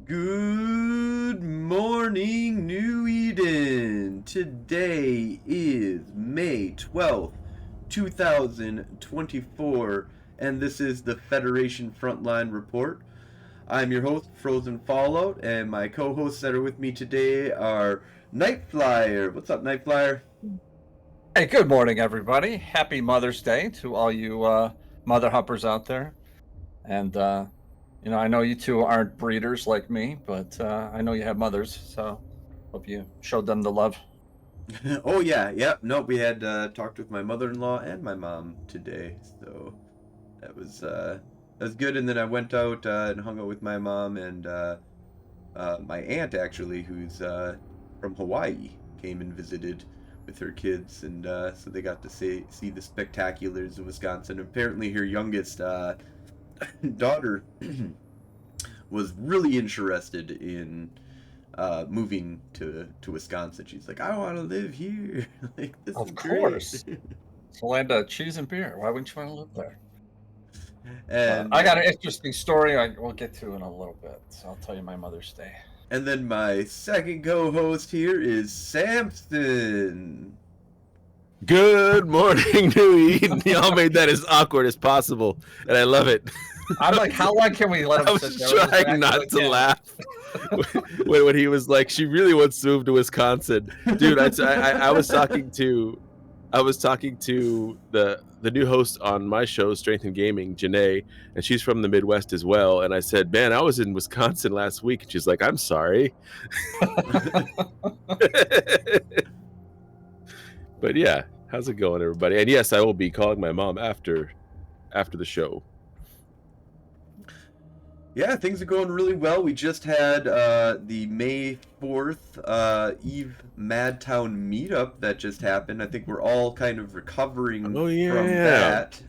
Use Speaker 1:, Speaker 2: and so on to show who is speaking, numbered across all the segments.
Speaker 1: Good morning, New Eden. Today is May 12th, 2024, and this is the Federation Frontline Report. I'm your host, Frozen Fallout, and my co-hosts that are with me today are Nightflyer. What's up, Nightflyer?
Speaker 2: Hey, good morning, everybody. Happy Mother's Day to all you mother humpers out there. And, I know you two aren't breeders like me, but I know you have mothers, so hope you showed them the love.
Speaker 1: Oh yeah, yep. Nope, we had talked with my mother-in-law and my mom today, so that was good. And then I went out and hung out with my mom and my aunt actually, who's from Hawaii, came and visited with her kids, and so they got to see the spectaculars of Wisconsin. Apparently, her youngest daughter was really interested in moving to Wisconsin. She's like, I want to live here. Like, this is
Speaker 2: Of
Speaker 1: great.
Speaker 2: course. It's a land of cheese and beer. Why wouldn't you want to live there?
Speaker 1: And
Speaker 2: I got an interesting story we'll get to in a little bit, so I'll tell you my Mother's Day.
Speaker 1: and then my second co-host here is Samson.
Speaker 3: Good morning, New Eden. Y'all made that as awkward as possible, and I love it.
Speaker 2: I'm like, how long can we let him
Speaker 3: I
Speaker 2: sit
Speaker 3: was
Speaker 2: there?
Speaker 3: trying not to laugh when he was like, "She really wants to move to Wisconsin, dude." I was talking to the new host on my show, Strength and Gaming, Janae, and she's from the Midwest as well. And I said, "Man, I was in Wisconsin last week," and she's like, "I'm sorry." But yeah, how's it going, everybody? And yes, I will be calling my mom after the show.
Speaker 1: Yeah, things are going really well. We just had the May 4th Eve Madtown Meetup that just happened. I think we're all kind of recovering from that.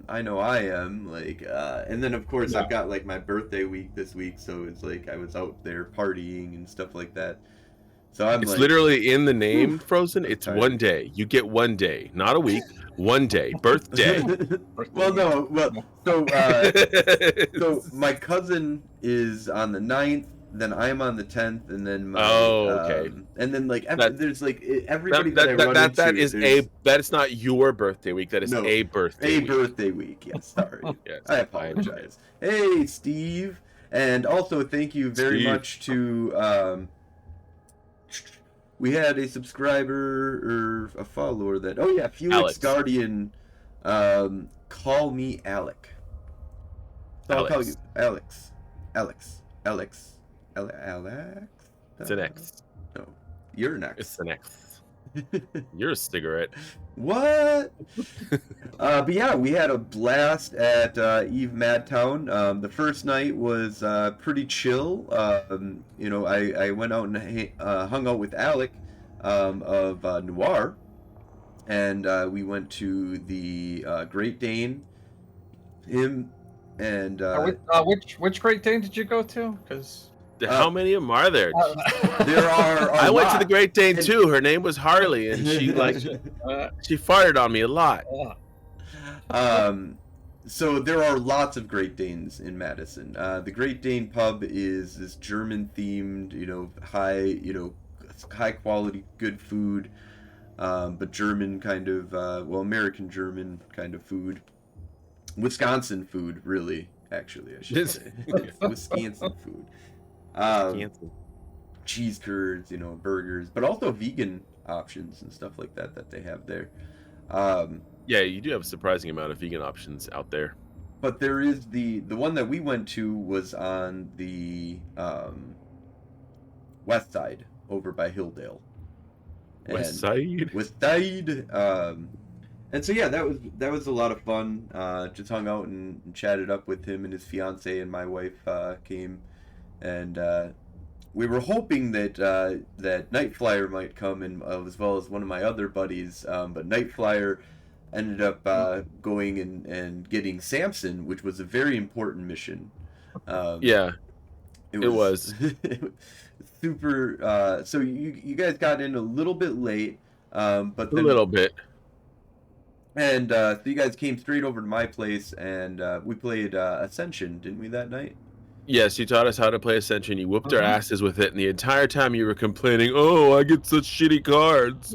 Speaker 1: I know I am. And then of course I've got like my birthday week this week, so it's like I was out there partying and stuff like that. So
Speaker 3: it's literally in the name, Frozen. It's
Speaker 1: tired.
Speaker 3: one day. You get one day, not a week. One day, birthday.
Speaker 1: So my cousin is on the 9th, then I'm on the 10th, and then and then there's like everybody
Speaker 3: that is not your birthday week. That is a birthday week.
Speaker 1: Birthday week. Yes, sorry. Yes, I apologize. Hey, Steve, and also thank you very much to we had a subscriber or a follower that Felix Alex. Guardian call me Alec. So I'll call you Alex.
Speaker 3: It's an X.
Speaker 1: No, you're an X.
Speaker 3: It's an X. You're a cigarette.
Speaker 1: What? But yeah, we had a blast at Eve Madtown. The first night was pretty chill. I went out and hung out with Alec of Noir, and we went to the Great Dane. Him and
Speaker 2: which Great Dane did you go to? Because
Speaker 3: how many of them are there?
Speaker 1: There are.
Speaker 3: I went to the Great Dane too. Her name was Harley, and she she farted on me a lot.
Speaker 1: So there are lots of Great Danes in Madison. The Great Dane pub is this German themed, high quality, good food, but German kind of, American German kind of food. Wisconsin food, really, actually, I should say. Wisconsin food. Cheese curds, burgers, but also vegan options and stuff like that they have there.
Speaker 3: Yeah, you do have a surprising amount of vegan options out there.
Speaker 1: But there is the one that we went to was on the west side, over by Hilldale.
Speaker 3: West side.
Speaker 1: And so yeah, that was a lot of fun. Just hung out and chatted up with him and his fiance, and my wife came, and we were hoping that Nightflyer might come, and as well as one of my other buddies. But Nightflyer ended up going and getting Samson, which was a very important mission.
Speaker 3: Yeah, it was
Speaker 1: super. So you guys got in a little bit late, but then,
Speaker 3: a little bit.
Speaker 1: And so you guys came straight over to my place, and we played Ascension, didn't we, that night?
Speaker 3: Yes, you taught us how to play Ascension. You whooped our
Speaker 2: Mhm.
Speaker 3: asses with it, and the entire time you were complaining, "Oh, I get such shitty cards.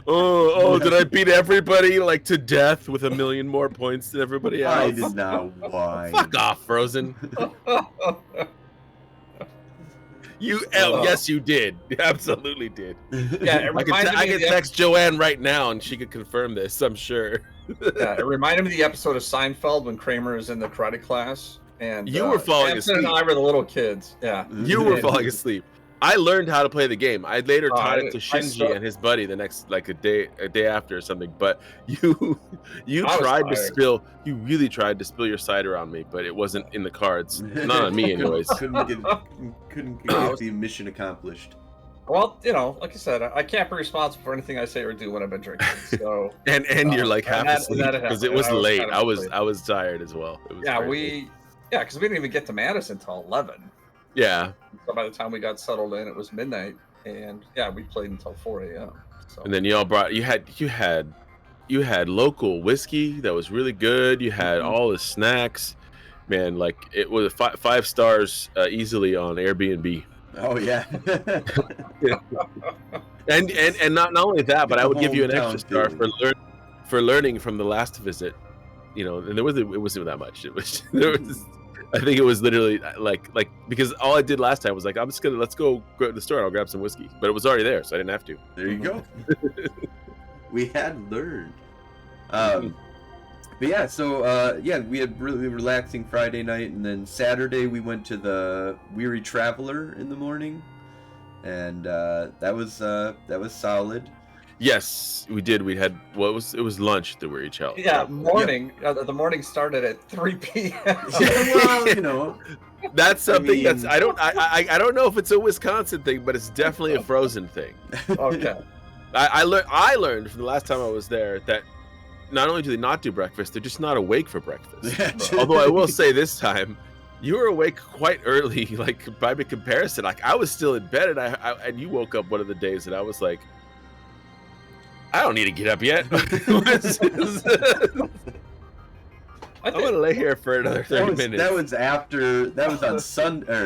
Speaker 3: Oh, did I beat everybody like to death with a million more points than everybody
Speaker 1: I
Speaker 3: else?"
Speaker 1: did not
Speaker 3: Fuck
Speaker 1: whine.
Speaker 3: off, Frozen.
Speaker 2: Uh,
Speaker 3: Yes, you did. You absolutely did.
Speaker 2: yeah, it reminded
Speaker 3: I
Speaker 2: me of
Speaker 3: could text Joanne right now, and she could confirm this. I'm sure.
Speaker 2: yeah, it reminded me of the episode of Seinfeld when Kramer is in the karate class, and
Speaker 3: You were falling
Speaker 2: Samson and
Speaker 3: asleep.
Speaker 2: I were the little kids. Yeah,
Speaker 3: You were
Speaker 2: And-
Speaker 3: falling asleep. I learned how to play the game. I later taught it to
Speaker 2: I
Speaker 3: Shinji and his buddy the next like a day after or something. But you
Speaker 2: I was
Speaker 3: tried to
Speaker 2: tired.
Speaker 3: you really tried to spill your cider on me, but it wasn't in the cards. Not on me anyways.
Speaker 1: couldn't get the mission accomplished.
Speaker 2: Well, like I said, I can't be responsible for anything I say or do when I've been drinking. So
Speaker 3: And you're like half asleep because it was late.
Speaker 2: kind
Speaker 3: I
Speaker 2: of
Speaker 3: was
Speaker 2: asleep.
Speaker 3: tired as well. It was
Speaker 2: Yeah,
Speaker 3: very late.
Speaker 2: because we didn't even get to Madison until 11.
Speaker 3: Yeah.
Speaker 2: So by the time we got settled in, it was midnight, and yeah, we played until 4 a.m. So
Speaker 3: And then y'all brought you had local whiskey that was really good. You had all the snacks. Man, like it was 5 stars easily on Airbnb.
Speaker 1: Oh yeah.
Speaker 3: And not only that, but I would give you an extra
Speaker 1: Hometown
Speaker 3: star
Speaker 1: feeling.
Speaker 3: for learning from the last visit. And it wasn't that much. It was I think it was literally like because all I did last time was like let's go to the store and I'll grab some whiskey, but it was already there, so I didn't have to.
Speaker 1: There you go. We had learned. But yeah, so we had really relaxing Friday night, and then Saturday we went to the Weary Traveler in the morning, and that was solid.
Speaker 3: Yes, we did. We had it was lunch that we each out.
Speaker 2: yeah, morning. The morning started at 3 p.m.
Speaker 1: Well,
Speaker 3: That's something
Speaker 1: mean-
Speaker 3: that's I don't know if it's a Wisconsin thing, but it's definitely a Frozen thing.
Speaker 2: Okay.
Speaker 3: I learned from the last time I was there that not only do they not do breakfast, they're just not awake for breakfast. Although I will say this time, you were awake quite early, like by comparison. Like I was still in bed, and you woke up one of the days, and I was like, I don't need to get up yet. I'm gonna lay here for another 30 minutes.
Speaker 1: That was on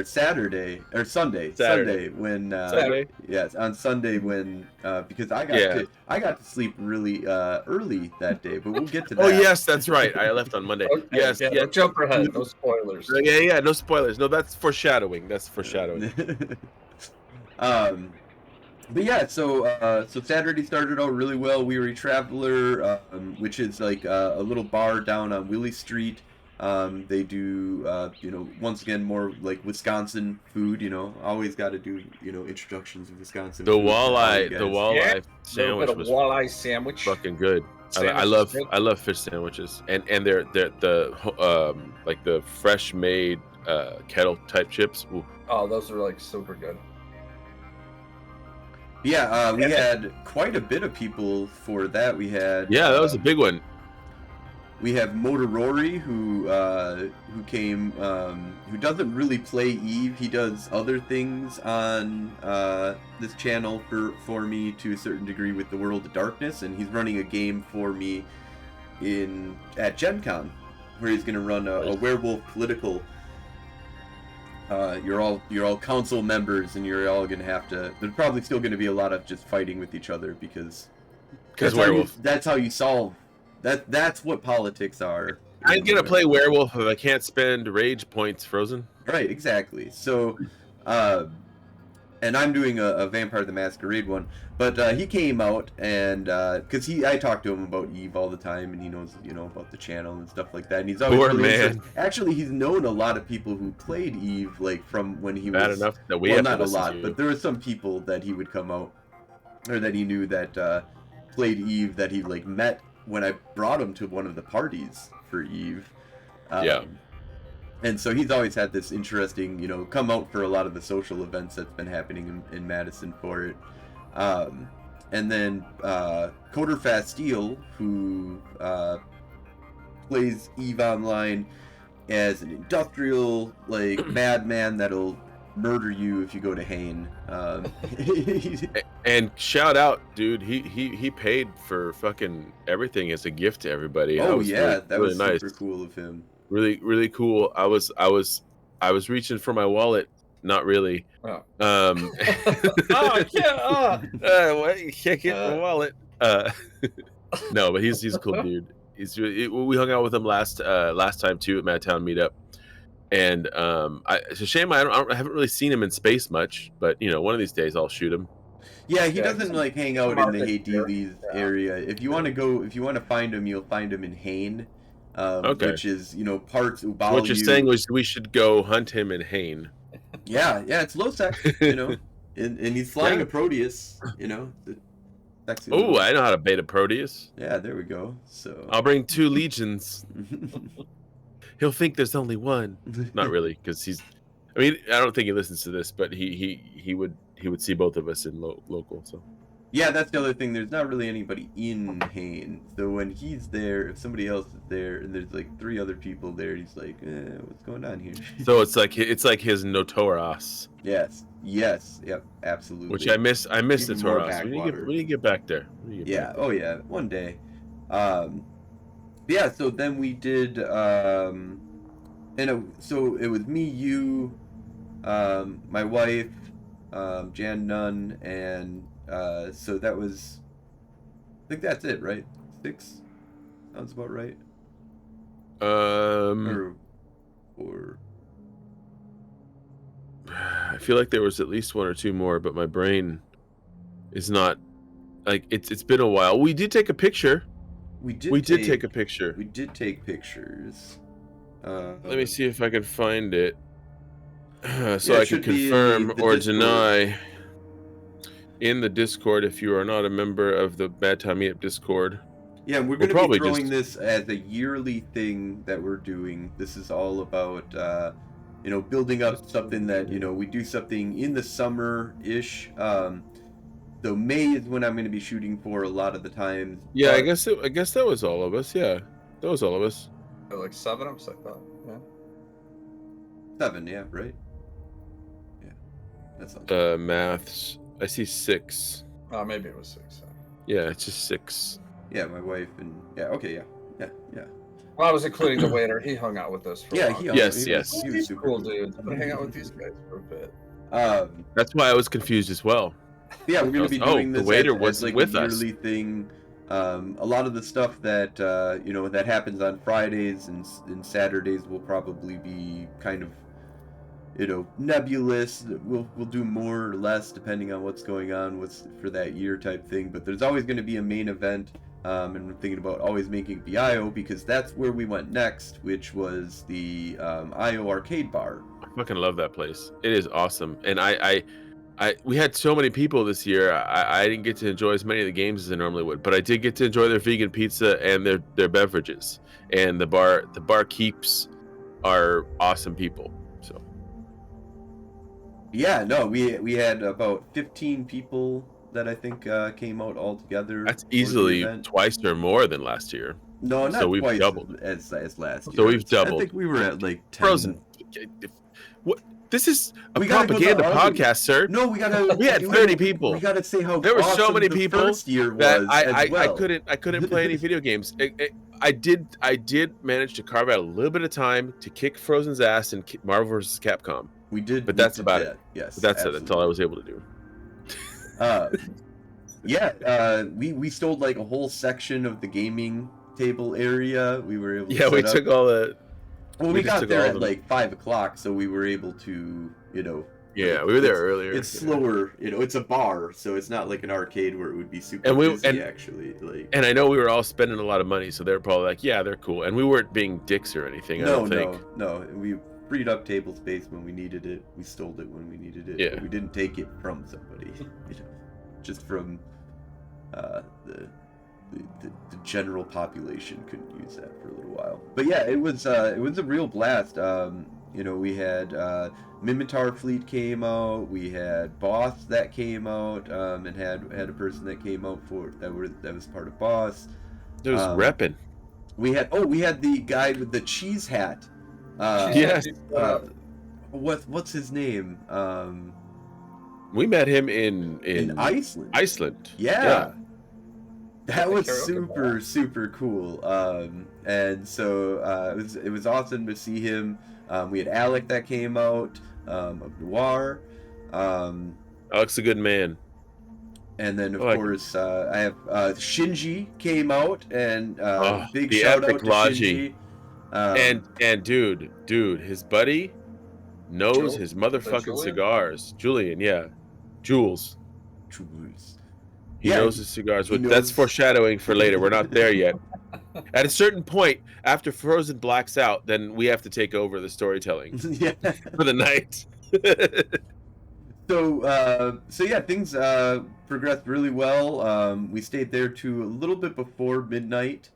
Speaker 1: Saturday or Sunday.
Speaker 3: Saturday.
Speaker 1: When
Speaker 2: Saturday.
Speaker 1: yes, on Sunday when because I got to sleep really early that day, but we'll get to that.
Speaker 3: Oh yes, that's right. I left on Monday.
Speaker 2: Okay,
Speaker 3: Yes,
Speaker 2: yeah,
Speaker 3: yeah.
Speaker 2: don't jump ahead. No spoilers.
Speaker 3: Yeah, no spoilers. No, that's foreshadowing.
Speaker 1: But yeah, so Saturday started out really well. Weary Traveler, which is like a little bar down on Willie Street. They do, once again, more like Wisconsin food. Always got to do, introductions of Wisconsin.
Speaker 3: The
Speaker 1: food for all
Speaker 3: walleye
Speaker 1: you guys.
Speaker 3: sandwich
Speaker 2: Little bit of
Speaker 3: was
Speaker 2: walleye sandwich.
Speaker 3: fucking good.
Speaker 2: Sandwich
Speaker 3: I
Speaker 2: is good.
Speaker 3: love fish sandwiches, and they're like the fresh made kettle type chips. Ooh.
Speaker 2: Oh, those are like super good.
Speaker 1: Yeah, we had quite a bit of people for that. We had
Speaker 3: Yeah, that was a big one.
Speaker 1: We have Motorori who came who doesn't really play Eve. He does other things on this channel for me to a certain degree with the World of Darkness, and he's running a game for me at Gen Con where he's gonna run a werewolf political. You're all council members, and you're all gonna have to. There's probably still gonna be a lot of just fighting with each other because
Speaker 3: werewolf.
Speaker 1: That's how you solve. That's what politics are.
Speaker 3: I'm gonna play werewolf if I can't spend rage points. Frozen.
Speaker 1: Right, exactly. So, and I'm doing a Vampire the Masquerade one, but he came out and because I talk to him about Eve all the time, and he knows about the channel and stuff like that. And he's always
Speaker 3: Poor
Speaker 1: really
Speaker 3: man.
Speaker 1: interested. Actually, he's known a lot of people who played Eve, like from when he
Speaker 3: Bad
Speaker 1: was.
Speaker 3: enough that we
Speaker 1: Well,
Speaker 3: have to
Speaker 1: not a
Speaker 3: listen
Speaker 1: lot,
Speaker 3: to.
Speaker 1: but there were some people that he would come out, or that he knew that played Eve that he like met when I brought him to one of the parties for Eve.
Speaker 3: Yeah.
Speaker 1: And so he's always had this interesting, come out for a lot of the social events that's been happening in Madison for it. And then Coder Fasteel, who plays Eve Online as an industrial, like, madman that'll murder you if you go to Hain.
Speaker 3: And shout out, dude. He paid for fucking everything as a gift to everybody.
Speaker 1: Oh
Speaker 3: was
Speaker 1: yeah, that
Speaker 3: really
Speaker 1: was
Speaker 3: nice.
Speaker 1: super cool of him.
Speaker 3: Really, really cool. I was I was reaching for my wallet. Not really.
Speaker 2: Oh.
Speaker 3: Oh,
Speaker 2: I can't.
Speaker 3: what? You can't get my wallet. No, but he's a cool dude. We hung out with him last time too at Madtown Meetup, and it's a shame I haven't really seen him in space much. But one of these days I'll shoot him.
Speaker 1: Yeah, he
Speaker 2: Yeah,
Speaker 1: doesn't like hang out in the
Speaker 2: market here.
Speaker 1: Hadeles
Speaker 2: Yeah.
Speaker 1: area. If you want to find him, you'll find him in Hain,
Speaker 3: Okay.
Speaker 1: which is parts Ubalu.
Speaker 3: What you're saying was we should go hunt him in Hain.
Speaker 1: Yeah, it's low sec, and he's flying a Proteus, sexy.
Speaker 3: Oh, I know how to bait a Proteus.
Speaker 1: Yeah, there we go. So
Speaker 3: I'll bring 2 legions. He'll think there's only one. Not really, because I don't think he listens to this, but he would see both of us in local. So
Speaker 1: yeah, that's the other thing. There's not really anybody in Hain. So when he's there, if somebody else is there, and there's like 3 other people there, he's like, what's going on here?
Speaker 3: so it's like his Notoras.
Speaker 1: Yes, yep, absolutely.
Speaker 3: Which I miss
Speaker 1: Even more
Speaker 3: Notoras. We
Speaker 1: backwater.
Speaker 3: need to get back there.
Speaker 1: Yeah, oh yeah, one day. Yeah, so then we did, so it was me, you, my wife, Jan Nunn, and so that was, I think that's it, right? 6? Sounds about right. Or
Speaker 3: I feel like there was at least 1 or 2 more, but my brain is not like it's been a while. We did take a picture. We did take a picture.
Speaker 1: We did take pictures.
Speaker 3: Let me see if I can find it, so
Speaker 1: Yeah, it
Speaker 3: I can
Speaker 1: should be in
Speaker 3: confirm
Speaker 1: the
Speaker 3: or
Speaker 1: Discord.
Speaker 3: deny in the Discord if you are not a member of the Madtown Meetup Discord.
Speaker 1: Yeah, we're
Speaker 3: We'll
Speaker 1: going to
Speaker 3: probably
Speaker 1: be throwing
Speaker 3: just-
Speaker 1: this as a yearly thing that we're doing. This is all about, building up something that, we do something in the summer-ish. So May is when I'm going to be shooting for a lot of the times.
Speaker 3: Yeah, I
Speaker 1: but-
Speaker 3: guess that was all of us. Yeah, that was all of us.
Speaker 2: Like 7 of us, I thought. Yeah.
Speaker 1: 7, yeah, right? Yeah, that's
Speaker 3: Maths. I see 6.
Speaker 2: Oh, maybe it was 6.
Speaker 3: Yeah, it's just 6.
Speaker 1: Yeah, my wife and yeah.
Speaker 2: Well, I was including the waiter. He hung out with us for a
Speaker 1: Yeah,
Speaker 2: while.
Speaker 3: Yes.
Speaker 1: he was
Speaker 2: He's
Speaker 1: super
Speaker 2: cool, dude. I'm gonna hang out with these guys for a bit.
Speaker 3: That's why I was confused as well.
Speaker 1: Yeah, we're going to be
Speaker 3: Oh,
Speaker 1: doing
Speaker 3: the
Speaker 1: this
Speaker 3: waiter
Speaker 1: as
Speaker 3: wasn't
Speaker 1: like
Speaker 3: with
Speaker 1: a
Speaker 3: us.
Speaker 1: yearly thing. A lot of the stuff that that happens on Fridays and Saturdays will probably be kind of nebulous. We'll do more or less depending on what's going on, what's for that year type thing. But there's always going to be a main event, and we're thinking about always making the IO because that's where we went next, which was the IO arcade bar.
Speaker 3: I fucking love that place. It is awesome, and we had so many people this year. I didn't get to enjoy as many of the games as I normally would, but I did get to enjoy their vegan pizza and their beverages. And the bar keeps are awesome people. So
Speaker 1: Yeah, no, we had about 15 people that I think came out all together.
Speaker 3: that's
Speaker 1: for the
Speaker 3: easily
Speaker 1: event.
Speaker 3: twice or more than last year.
Speaker 1: No, not
Speaker 3: so we've
Speaker 1: twice
Speaker 3: doubled.
Speaker 1: as last year.
Speaker 3: So we've
Speaker 1: I
Speaker 3: doubled.
Speaker 1: think we were at like 10.
Speaker 3: Frozen. What? This is a
Speaker 1: We gotta go to
Speaker 3: propaganda
Speaker 1: our-
Speaker 3: podcast, sir.
Speaker 1: No, we gotta.
Speaker 3: We had 30 people.
Speaker 1: We gotta say how
Speaker 3: There were so
Speaker 1: awesome
Speaker 3: many
Speaker 1: the
Speaker 3: people
Speaker 1: first year
Speaker 3: that
Speaker 1: was
Speaker 3: I
Speaker 1: as well.
Speaker 3: couldn't play any video games. I did manage to carve out a little bit of time to kick Frozen's ass in Marvel vs. Capcom.
Speaker 1: We did,
Speaker 3: but that's
Speaker 1: we did
Speaker 3: about
Speaker 1: that.
Speaker 3: it.
Speaker 1: Yes,
Speaker 3: But that's it. That's all I was able to do.
Speaker 1: We stole like a whole section of the gaming table area. We were able.
Speaker 3: Yeah,
Speaker 1: to
Speaker 3: we
Speaker 1: set
Speaker 3: took
Speaker 1: up.
Speaker 3: all the.
Speaker 1: Well,
Speaker 3: we
Speaker 1: we
Speaker 3: just
Speaker 1: got
Speaker 3: took
Speaker 1: there
Speaker 3: all
Speaker 1: at
Speaker 3: the-
Speaker 1: like 5 o'clock, so we were able to,
Speaker 3: Yeah, we were there earlier.
Speaker 1: It's slower, it's a bar, so it's not like an arcade where it would be super
Speaker 3: And
Speaker 1: busy, actually. Like,
Speaker 3: And I know we were all spending a lot of money, so they were probably like, "Yeah, they're cool." And we weren't being dicks or anything. I don't think.
Speaker 1: No. We freed up table space when we needed it. We stole it when we needed it.
Speaker 3: Yeah.
Speaker 1: But we didn't take it from somebody. Just from the general population couldn't use that for a little while. But yeah, it was a real blast. We had Mimitar Fleet came out. We had Boss that came out, and had a person that came out that was part of Boss.
Speaker 3: It was repping.
Speaker 1: We had the guy with the cheese hat.
Speaker 3: Yes.
Speaker 1: What's his name?
Speaker 3: We met him in
Speaker 1: Iceland.
Speaker 3: Iceland.
Speaker 1: Yeah. That was
Speaker 2: karaoke
Speaker 1: super cool. And so it was awesome to see him. We had Alec that came out, of Noir.
Speaker 3: Alex a good man.
Speaker 1: And then, of
Speaker 3: I like
Speaker 1: course, I have Shinji came out, and big
Speaker 3: the
Speaker 1: shout
Speaker 3: epic
Speaker 1: out to
Speaker 3: Logi.
Speaker 1: Shinji.
Speaker 3: And dude, his buddy knows his
Speaker 2: Jules?
Speaker 3: motherfucking
Speaker 2: Julian?
Speaker 3: cigars. Julian, yeah. Jules. He
Speaker 1: Yeah,
Speaker 3: knows his cigars.
Speaker 1: he
Speaker 3: That's
Speaker 1: knows.
Speaker 3: foreshadowing for later. We're not there yet. At a certain point, after Frozen blacks out, then we have to take over the storytelling
Speaker 1: Yeah.
Speaker 3: for the night.
Speaker 1: So yeah, things progressed really well. We stayed there to a little bit before midnight.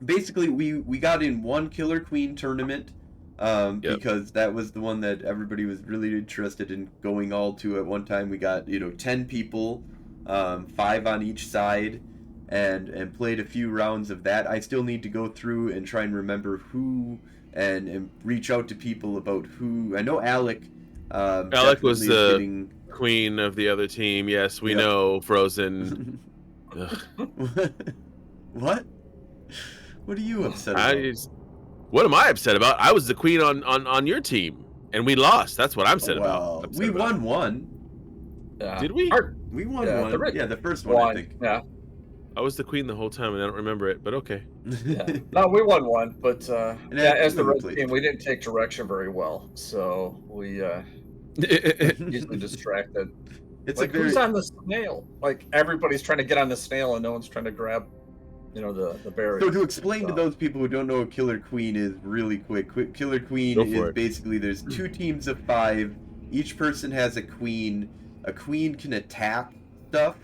Speaker 1: Basically, we got in one Killer Queen tournament,
Speaker 3: Yep.
Speaker 1: because that was the one that everybody was really interested in going all to at one time. We got 10 people, 5 on each side, and played a few rounds of that. I still need to go through and try and remember who and reach out to people about who. I know Alec.
Speaker 3: Alec was
Speaker 1: definitely
Speaker 3: the
Speaker 1: getting...
Speaker 3: queen of the other team. Yes, we
Speaker 1: Yep.
Speaker 3: know Frozen.
Speaker 1: What? What are you upset about?
Speaker 3: What am I upset about? I was the queen on your team, and we lost. That's what I'm upset about.
Speaker 1: We won one.
Speaker 2: Yeah.
Speaker 3: Did we?
Speaker 1: We won
Speaker 2: Yeah,
Speaker 1: one. The first
Speaker 2: Won.
Speaker 1: one, I think.
Speaker 2: Yeah.
Speaker 3: I was the queen the whole time, and I don't remember it. But okay.
Speaker 2: Yeah. No, we won one, but as the red
Speaker 1: played.
Speaker 2: team, we didn't take direction very well, so we easily distracted.
Speaker 1: It's
Speaker 2: like, who's on the snail? Like, everybody's trying to get on the snail, and no one's trying to grab, the berry.
Speaker 1: So to explain to those people who don't know what Killer Queen is really quick, Killer Queen is basically there's 2 teams of 5. Each person has a queen. A queen can attack stuff.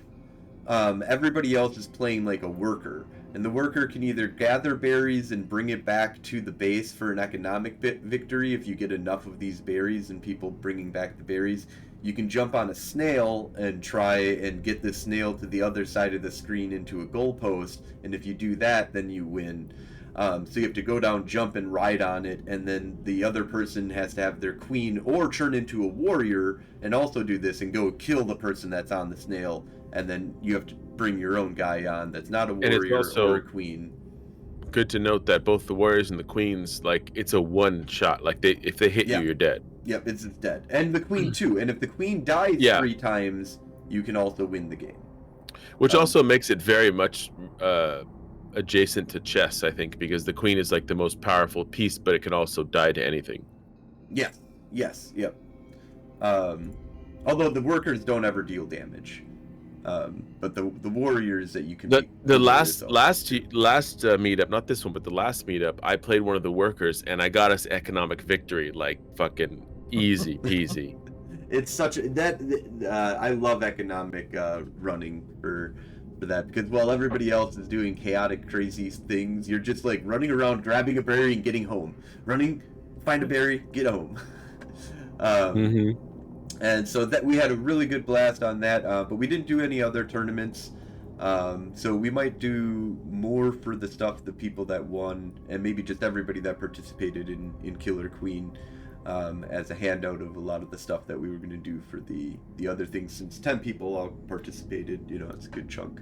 Speaker 1: Everybody else is playing like a worker. And the worker can either gather berries and bring it back to the base for an economic victory if you get enough of these berries and people bringing back the berries. You can jump on a snail and try and get the snail to the other side of the screen into a goalpost, and if you do that, then you win. So you have to go down, jump, and ride on it, and then the other person has to have their queen or turn into a warrior and also do this and go kill the person that's on the snail, and then you have to bring your own guy on that's not a warrior or a queen.
Speaker 3: Good to note that both the warriors and the queens, like, it's a one shot. Like, if they hit you, you're dead.
Speaker 1: Yep, it's dead. And the queen too. And if the queen dies 3 times, you can also win the game.
Speaker 3: Which also makes it very much adjacent to chess, I think, because the queen is like the most powerful piece, but it can also die to anything.
Speaker 1: Yep. Although the workers don't ever deal damage. But the warriors that you can
Speaker 3: the last meetup, not this one, but the last meetup, I played one of the workers and I got us economic victory, like fucking easy peasy.
Speaker 1: It's such I love economic running for that, because while everybody else is doing chaotic crazy things, you're just like running around grabbing a berry and getting home, running, find a berry, get home. And so that we had a really good blast on that, but we didn't do any other tournaments. So we might do more for the stuff, the people that won, and maybe just everybody that participated in Killer Queen, as a handout of a lot of the stuff that we were going to do for the other things. Since 10 people all participated, it's a good chunk.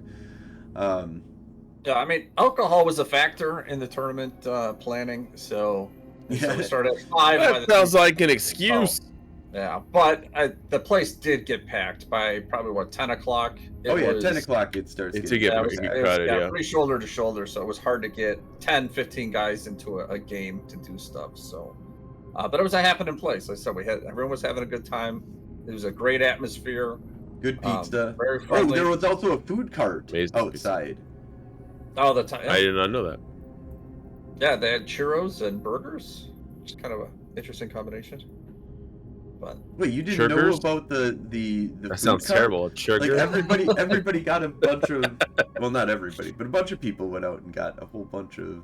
Speaker 2: Yeah, I mean, alcohol was a factor in the tournament planning, so we started at 5.
Speaker 3: That sounds like an excuse.
Speaker 2: Yeah, but the place did get packed by probably 10 o'clock.
Speaker 1: 10 o'clock it starts.
Speaker 3: It's getting crowded,
Speaker 2: pretty shoulder to shoulder, so it was hard to get 10, 15 guys into a game to do stuff. So, but it was a happening place. Like I said, everyone was having a good time. It was a great atmosphere.
Speaker 1: Good pizza.
Speaker 2: Very friendly.
Speaker 1: There was also a food cart outside.
Speaker 2: All the time. Yeah.
Speaker 3: I did not know that.
Speaker 2: Yeah, they had churros and burgers. It's kind of an interesting combination. But
Speaker 1: wait, you didn't know about the
Speaker 3: that
Speaker 1: food
Speaker 3: sounds
Speaker 1: cart?
Speaker 3: terrible.
Speaker 1: Like everybody got a bunch of, well, not everybody, but a bunch of people went out and got a whole bunch of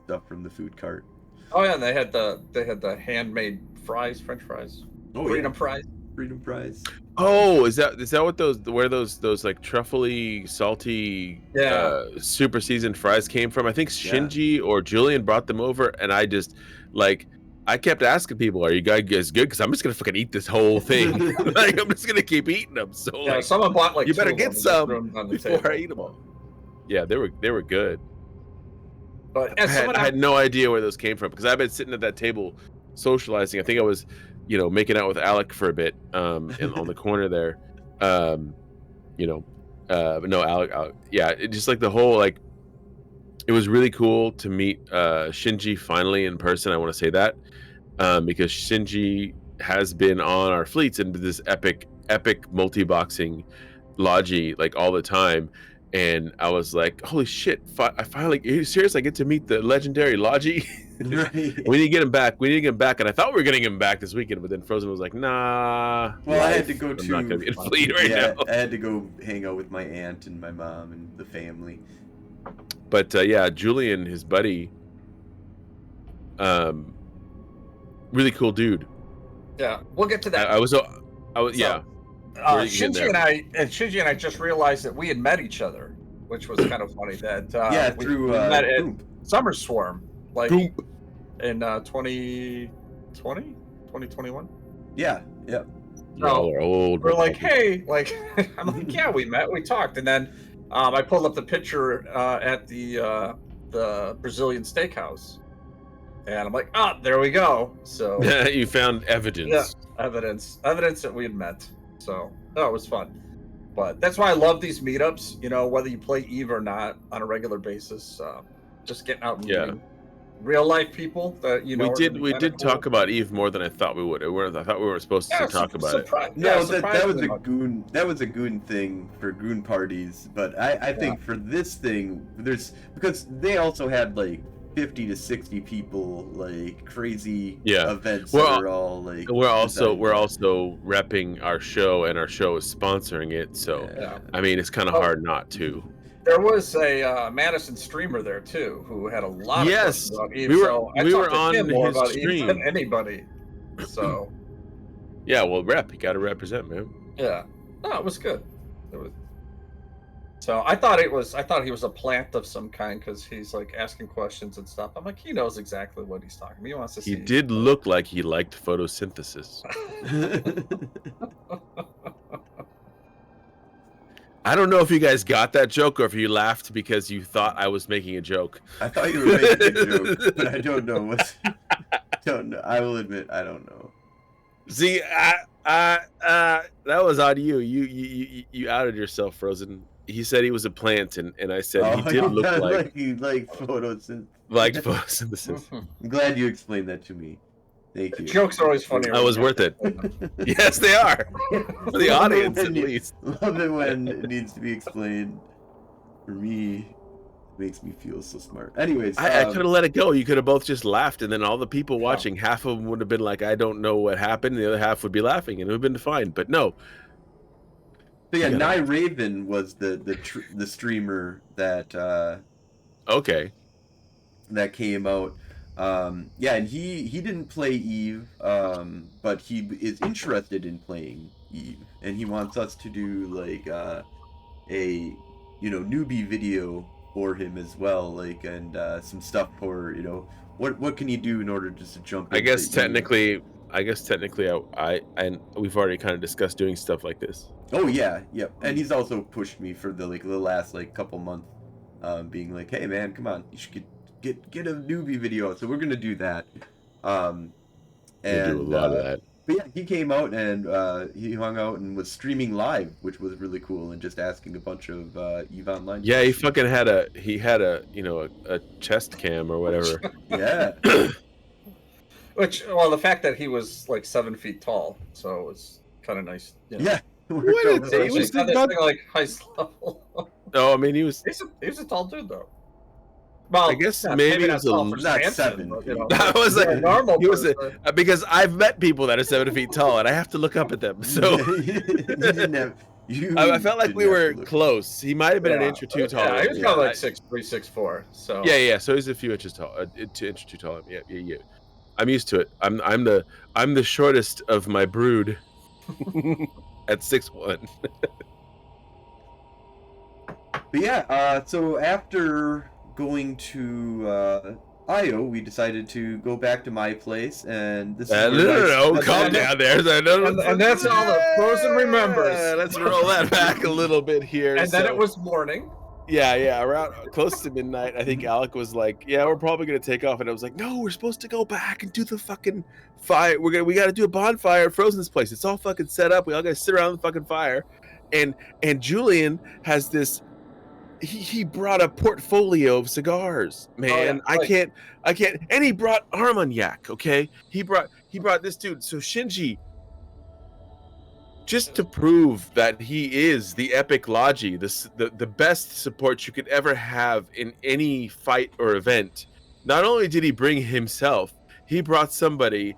Speaker 1: stuff from the food cart.
Speaker 2: Oh yeah, and they had the handmade fries, French fries. Freedom fries.
Speaker 1: Freedom fries.
Speaker 3: Oh, is that what those like truffly, salty, super seasoned fries came from? I think Shinji or Julian brought them over, and I kept asking people, "Are you guys good?" Because I'm just gonna fucking eat this whole thing. Like, I'm just gonna keep eating them. So
Speaker 2: someone bought like,
Speaker 3: you better get some
Speaker 2: on the
Speaker 3: before
Speaker 2: table.
Speaker 3: I eat them all. Yeah, they were good.
Speaker 2: But
Speaker 3: I had no idea where those came from because I've been sitting at that table socializing. I think I was, making out with Alec for a bit on the corner there. But no, Alec, yeah, it just like the whole like. It was really cool to meet Shinji finally in person. I want to say that because Shinji has been on our fleets and this epic multi-boxing Logi like all the time. And I was like, holy shit, I finally, are you serious? I get to meet the legendary Logi?
Speaker 1: Right.
Speaker 3: We need to get him back. And I thought we were getting him back this weekend, but then Frozen was like, nah.
Speaker 1: Well, I had to go
Speaker 3: I'm not going to be in fleet right now.
Speaker 1: I had to go hang out with my aunt and my mom and the family.
Speaker 3: But yeah, Julian, his buddy, really cool dude.
Speaker 2: Yeah, we'll get to that.
Speaker 3: I was yeah.
Speaker 2: Shinji and I just realized that we had met each other, which was kind of funny. That
Speaker 1: through
Speaker 2: we met at
Speaker 1: Goomp.
Speaker 2: Summer Swarm, like
Speaker 3: Goomp.
Speaker 2: in 2021.
Speaker 1: Yeah.
Speaker 3: Y'all are old.
Speaker 2: We're like, hey, like I'm like, yeah, we met, we talked, and then I pulled up the picture at the Brazilian steakhouse, and I'm like, there we go. So
Speaker 3: you found evidence.
Speaker 2: Yeah, evidence that we had met. So that was fun. But that's why I love these meetups. Whether you play Eve or not on a regular basis, just getting out and meeting real life people that we
Speaker 3: did talk about Eve more than I thought we would. I thought we were supposed to talk about it.
Speaker 1: No, that was a goon thing for goon parties. But I think for this thing, because they also had like 50 to 60 people, like crazy events that are all like.
Speaker 3: We're also repping our show, and our show is sponsoring it. So I mean, it's kind of hard not to.
Speaker 2: There was a Madison streamer there too who had a lot of questions about Eve.
Speaker 3: We were on
Speaker 2: more
Speaker 3: his
Speaker 2: about
Speaker 3: stream
Speaker 2: Eve than anybody. So
Speaker 3: yeah, well, you got to represent, man.
Speaker 2: Yeah, no, it was good. So I thought he was a plant of some kind because he's like asking questions and stuff. I'm like, he knows exactly what he's talking about. He wants to see.
Speaker 3: He did look like he liked photosynthesis. I don't know if you guys got that joke or if you laughed because you thought I was making a joke.
Speaker 1: I thought you were making a joke, but I don't know. Don't know. I will admit, I don't know.
Speaker 3: See, that was on you. You outed yourself, Frozen. He said he was a plant, and I said he did look like
Speaker 1: he liked photosynthesis.
Speaker 3: Liked photosynthesis.
Speaker 1: I'm glad you explained that to me. Thank you.
Speaker 2: Jokes are always funny.
Speaker 3: That was worth it. Yes, they are. For the audience, at least.
Speaker 1: Love it when it needs to be explained. For me, it makes me feel so smart. Anyways,
Speaker 3: I could have let it go. You could have both just laughed, and then all the people watching, half of them would have been like, "I don't know what happened," and the other half would be laughing, and it would have been fine. But no.
Speaker 1: So yeah, Nye Raven was the streamer that that came out. Yeah, and he didn't play Eve, but he is interested in playing Eve, and he wants us to do like a newbie video for him as well, like, and some stuff for what can you do in order just to jump.
Speaker 3: I guess technically, I we've already kind of discussed doing stuff like this.
Speaker 1: Oh yeah, yep. And he's also pushed me for the last couple months, being like, hey man, come on, you should get a newbie video. So we're gonna do that. And
Speaker 3: do a lot of that.
Speaker 1: But yeah, he came out and he hung out and was streaming live, which was really cool, and just asking a bunch of Eve Online.
Speaker 3: Yeah, he fucking had a chest cam or whatever.
Speaker 1: Yeah.
Speaker 2: The fact that he was like 7 feet tall, so it was kind of nice.
Speaker 1: Yeah.
Speaker 3: He was
Speaker 2: not like high level.
Speaker 3: No, I mean he was I guess maybe it was
Speaker 1: not 7.
Speaker 3: I was like,
Speaker 2: normal.
Speaker 3: Because I've met people that are 7 feet tall, and I have to look up at them. So I felt like we were close. He might have been an inch or two taller.
Speaker 2: Yeah, he was probably like 6'3", 6'4". So
Speaker 3: yeah. So he's a few inches tall, 2 inches too tall. Yeah. I'm used to it. I'm the shortest of my brood at 6'1".
Speaker 1: But yeah, so after going to Io, we decided to go back to my place, and this is
Speaker 3: no, calm down there.
Speaker 2: And that's all the Frozen remembers.
Speaker 3: Let's roll that back a little bit here.
Speaker 2: And then it was morning.
Speaker 3: Yeah, around close to midnight, I think Alec was like, "Yeah, we're probably gonna take off," and I was like, "No, we're supposed to go back and do the fucking fire. We gotta do a bonfire at Frozen's place. It's all fucking set up. We all gotta sit around the fucking fire." And Julian has this. He brought a portfolio of cigars, man.
Speaker 2: Oh, yeah.
Speaker 3: I can't. And he brought Armagnac. Okay, he brought this dude. So Shinji, just to prove that he is the epic Logi, the best support you could ever have in any fight or event, not only did he bring himself, he brought somebody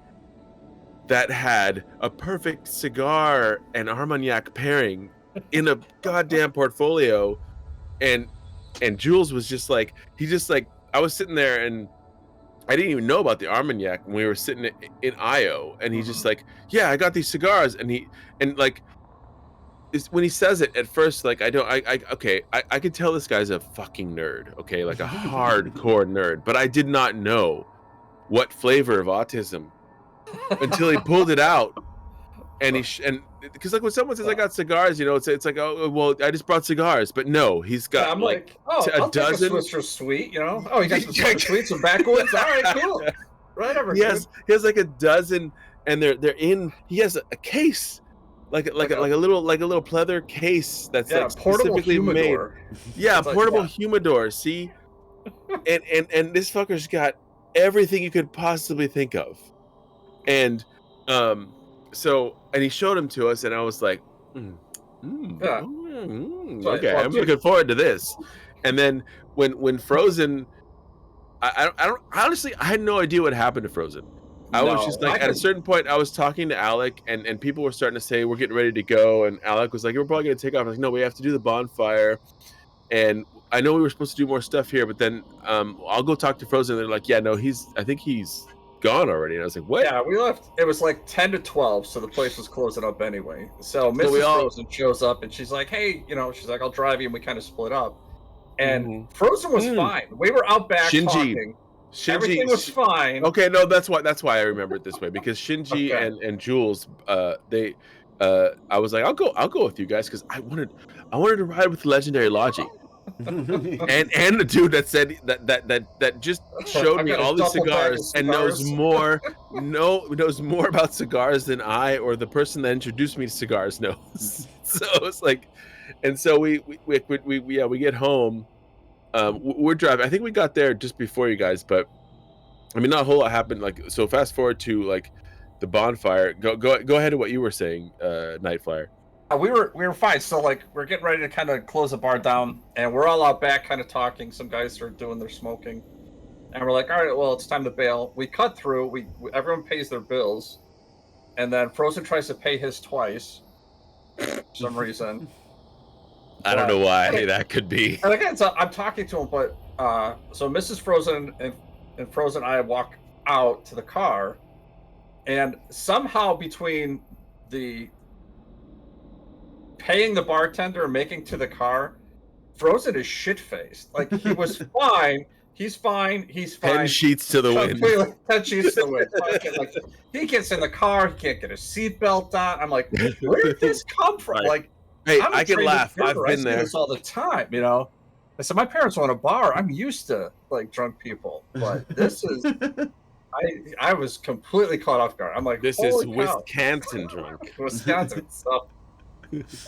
Speaker 3: that had a perfect cigar and Armagnac pairing in a goddamn portfolio. And Jules was just like, I was sitting there and I didn't even know about the Armagnac when we were sitting in IO, and he's just like, "Yeah, I got these cigars," and like, when he says it at first, like I could tell this guy's a fucking nerd, okay, like a hardcore nerd, but I did not know what flavor of autism until he pulled it out, and because like when someone says I got cigars, it's like, oh well, I just brought cigars, but no, he's got
Speaker 2: I'm like, oh, I'll take a Swisher Sweet, Oh, you got some Swisher Sweets and backwoods. All right, cool. Right over.
Speaker 3: He has like a dozen, and they're in. He has a case, like a little pleather case that's like specifically humidor. Made. Yeah, portable humidor. See, and this fucker's got everything you could possibly think of, and so, and he showed them to us, and I was like, okay, I'm looking forward to this. And then when Frozen, I don't honestly, I had no idea what happened to Frozen. I was just like, at a certain point, I was talking to Alec, and people were starting to say, we're getting ready to go. And Alec was like, we're probably going to take off. I was like, no, we have to do the bonfire. And I know we were supposed to do more stuff here, but then I'll go talk to Frozen. And they're like, yeah, no, I think he's gone already. And I was like, what?
Speaker 2: Yeah, we left. It was like 10 to 12, so the place was closing up anyway. So Mrs. Frozen shows up, and she's like, hey, she's like, I'll drive you, and we kind of split up. And Frozen was fine. We were out back talking. Everything was fine.
Speaker 3: Okay, no, that's why I remember it this way, because Shinji and Jules, I was like, I'll go with you guys, because I wanted to ride with Legendary Logi. and the dude that said that just showed me all these cigars and knows more about cigars than I or the person that introduced me to cigars knows. So it's like, and so we get home. We're driving. I think we got there just before you guys, but I mean, not a whole lot happened. Like, so fast forward to like the bonfire. Go ahead to what you were saying, Night Flyer.
Speaker 2: We were fine. So like we're getting ready to kind of close the bar down, and we're all out back kind of talking. Some guys are doing their smoking, and we're like, all right, well, it's time to bail. We cut through. Everyone pays their bills, and then Frozen tries to pay his twice for some reason.
Speaker 3: I don't know why that could be.
Speaker 2: And again, so I'm talking to him, but so Mrs. Frozen and Frozen and I walk out to the car, and somehow between the paying the bartender and making to the car, Frozen is shit-faced. Like, he was fine. He's fine.
Speaker 3: 10 sheets to the wind.
Speaker 2: 10 sheets to the wind. Like, he gets in the car. He can't get his seatbelt on. I'm like, where did this come from?
Speaker 3: Right.
Speaker 2: Like,
Speaker 3: hey, I can laugh. I've been there.
Speaker 2: This all the time, I said, my parents own a bar. I'm used to like drunk people, but this is. I was completely caught off guard. I'm like,
Speaker 3: this is Wisconsin drunk.
Speaker 2: Wisconsin. So,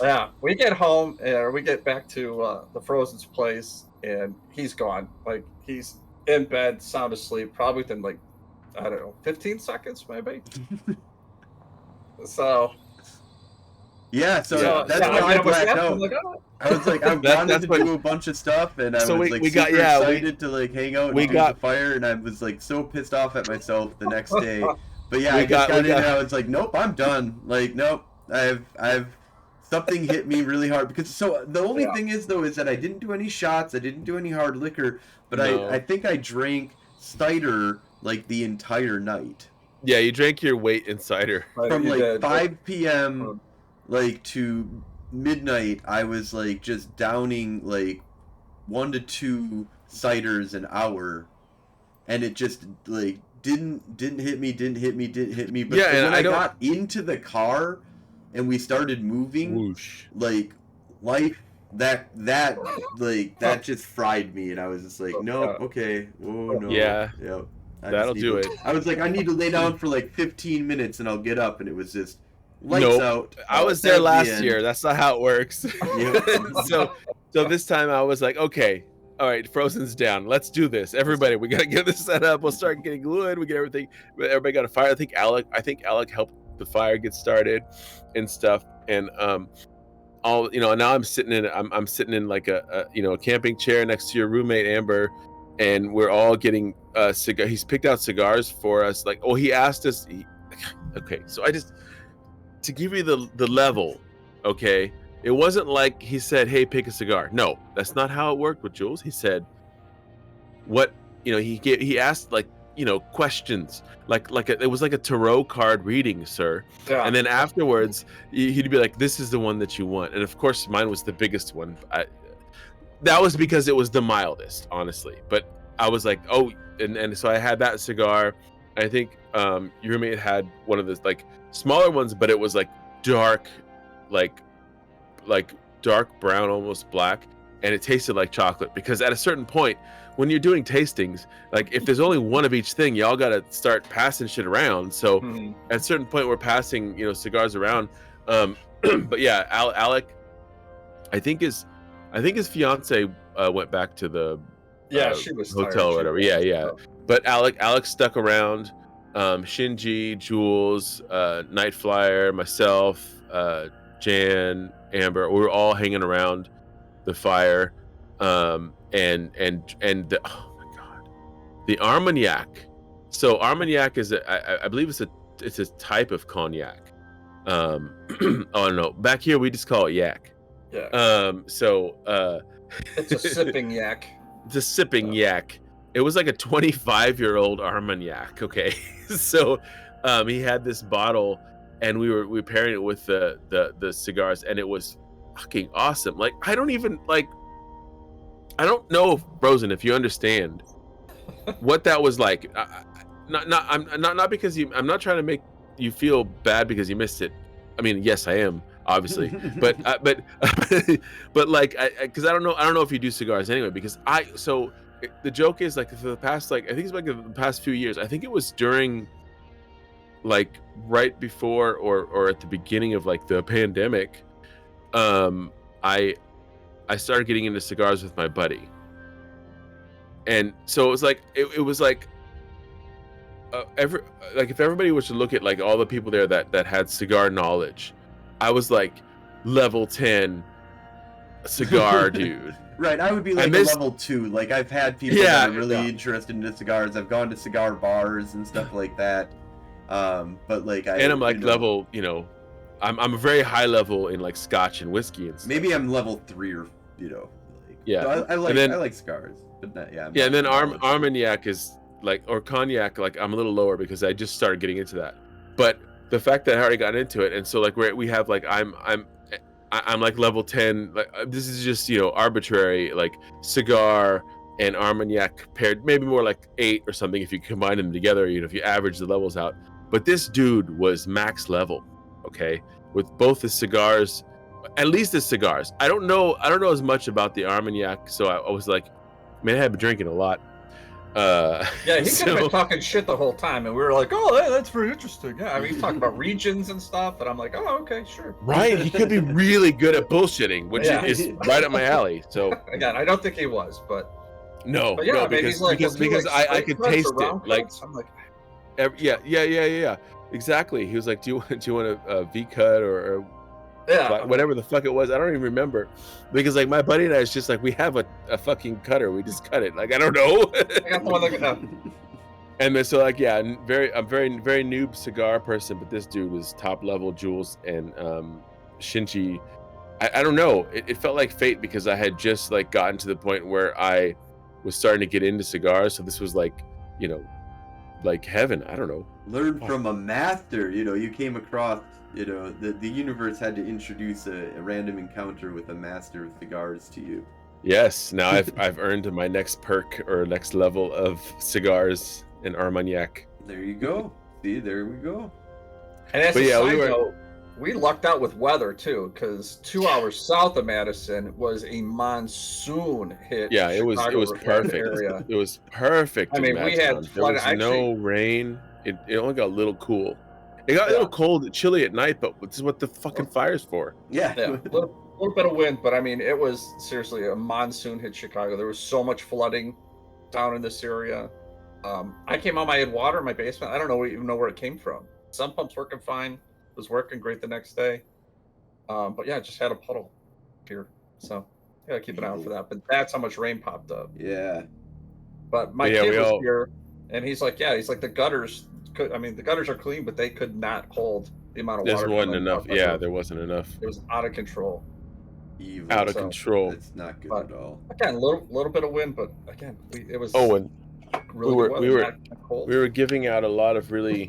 Speaker 2: yeah, we get home and we get back to the Frozen's place, and he's gone. Like, he's in bed, sound asleep, probably within like, I don't know, 15 seconds maybe. So.
Speaker 1: Yeah, so that's why I blacked out. I was like, I wanted to do a bunch of stuff, and I was like super excited to like hang out and do the fire, and I was like so pissed off at myself the next day. But yeah, I just got in and I was like, nope, I'm done. Like, nope, I've something hit me really hard, because so the only thing is though is that I didn't do any shots, I didn't do any hard liquor, but I think I drank cider like the entire night.
Speaker 3: Yeah, you drank your weight in cider.
Speaker 1: From like 5 p.m. like to midnight. I was like just downing like 1 to 2 ciders an hour, and it just like didn't hit me. But when I got into the car and we started moving, like life that just fried me, and I was just like, nope, okay, oh no,
Speaker 3: Yeah,
Speaker 1: yep.
Speaker 3: that'll do it.
Speaker 1: I was like, I need to lay down for like 15 minutes, and I'll get up, and it was just lights
Speaker 3: Nope.
Speaker 1: out.
Speaker 3: I was there
Speaker 1: at the
Speaker 3: last
Speaker 1: end.
Speaker 3: year. That's not how it works.
Speaker 1: Yep.
Speaker 3: So this time I was like, okay, all right, Frozen's down. Let's do this. Everybody, we gotta get this set up. We'll start getting wood. We get everything. Everybody got a fire. I think Alec helped the fire get started and stuff. And now I'm sitting in like a camping chair next to your roommate Amber, and we're all getting cigar. He's picked out cigars for us. Like, he asked us. Okay, so to give you the level, okay, it wasn't like he said, hey, pick a cigar. No, that's not how it worked with Jules. He said, what, he asked like, questions, it was like a tarot card reading, sir. Yeah. And then afterwards he'd be like, this is the one that you want. And of course mine was the biggest one. That was because it was the mildest, honestly. But I was like, oh, and so I had that cigar. I think your roommate had one of the like smaller ones, but it was like dark, like dark brown, almost black, and it tasted like chocolate. Because at a certain point, when you're doing tastings, like if there's only one of each thing, y'all gotta start passing shit around. So at a certain point, we're passing cigars around. But yeah, Alec, I think his fiance went back to the
Speaker 2: she was
Speaker 3: hotel or whatever. Yeah. But Alex stuck around. Shinji, Jules, Night Flyer, myself, Jan, Amber, we were all hanging around the fire. And the, oh my god, the Armagnac. So Armagnac is I believe it's a type of cognac. Oh no, back here we just call it yak.
Speaker 2: Yeah.
Speaker 3: It's
Speaker 2: a sipping yak.
Speaker 3: It's a sipping yak. It was like a 25-year-old Armagnac. Okay, so he had this bottle, and we were pairing it with the cigars, and it was fucking awesome. Like I don't know, Frozen, if you understand what that was like. I'm not because I'm not trying to make you feel bad because you missed it. I mean, yes, I am, obviously, but like, because I don't know if you do cigars anyway. Because the joke is like for the past, like I think it's like the past few years. I think it was during, like right before or at the beginning of like the pandemic. I started getting into cigars with my buddy, and so it was like it was like if everybody was to look at like all the people there that had cigar knowledge, I was like level 10 cigar dude.
Speaker 1: Right, I would be like a level 2. Like I've had people that are really interested in cigars. I've gone to cigar bars and stuff like that. But like
Speaker 3: I'm like level, I'm a very high level in like scotch and whiskey and stuff.
Speaker 1: Maybe I'm level 3 or like,
Speaker 3: yeah.
Speaker 1: So I like cigars, but not, yeah.
Speaker 3: And then Armagnac is like, or cognac, like I'm a little lower because I just started getting into that. But the fact that I already got into it, and so like we have like I'm like level 10. Like this is just arbitrary, like cigar and Armagnac paired, maybe more like 8 or something if you combine them together. If you average the levels out. But this dude was max level, okay, with both the cigars, at least the cigars. I don't know as much about the Armagnac, so I was like, man, I have been drinking a lot.
Speaker 2: Yeah, he could have been talking shit the whole time, and we were like, oh, that's very interesting. Yeah, I mean, he's talking about regions and stuff, and I'm like, oh, okay, sure.
Speaker 3: Right, he could be really good at bullshitting, which is right up my alley. So
Speaker 2: again, I don't think he was, but
Speaker 3: no,
Speaker 2: yeah,
Speaker 3: no,
Speaker 2: because
Speaker 3: I could taste it. Like,
Speaker 2: I'm like,
Speaker 3: yeah, exactly. He was like, do you want a V cut or whatever the fuck it was? I don't even remember, because like my buddy and I is just like, we have a fucking cutter, we just cut it. Like I don't know.
Speaker 2: I got the one that
Speaker 3: And then so like I'm very noob cigar person, but this dude was top level. Jules and Shinji, I don't know. It felt like fate because I had just like gotten to the point where I was starting to get into cigars. So this was like, like heaven. I don't know.
Speaker 1: Learn from a master. You came across. The universe had to introduce a random encounter with a master of cigars to you.
Speaker 3: Yes. Now I've earned my next perk or next level of cigars and Armagnac.
Speaker 1: There you go. See, there we go.
Speaker 2: And as a side note, we lucked out with weather too, because 2 hours south of Madison was a monsoon hit.
Speaker 3: Yeah, it was
Speaker 2: Chicago
Speaker 3: perfect.
Speaker 2: area.
Speaker 3: It was perfect
Speaker 2: I
Speaker 3: in
Speaker 2: mean, we had
Speaker 3: Madtown. There
Speaker 2: flooding.
Speaker 3: was no rain. It only got a little cool. It got a little cold, chilly at night, but this is what the fucking fire's for.
Speaker 1: Yeah.
Speaker 2: Yeah, a little bit of wind, but I mean, it was seriously a monsoon hit Chicago. There was so much flooding down in this area. I came home, I had water in my basement. I don't even know where it came from. Sump pump's working fine. It was working great the next day. But yeah, just had a puddle here. So gotta keep an eye out for that. But that's how much rain popped up.
Speaker 1: Yeah.
Speaker 2: But my kid was here, and he's like, the gutters the gutters are clean, but they could not hold the amount of water.
Speaker 3: There wasn't enough. Yeah, there wasn't enough.
Speaker 2: It was out of control.
Speaker 1: Evil.
Speaker 3: Out of control.
Speaker 1: It's not good at all.
Speaker 2: Again, a little bit of wind, but again, it was.
Speaker 3: Oh, and
Speaker 2: really
Speaker 3: we were giving out a lot of really.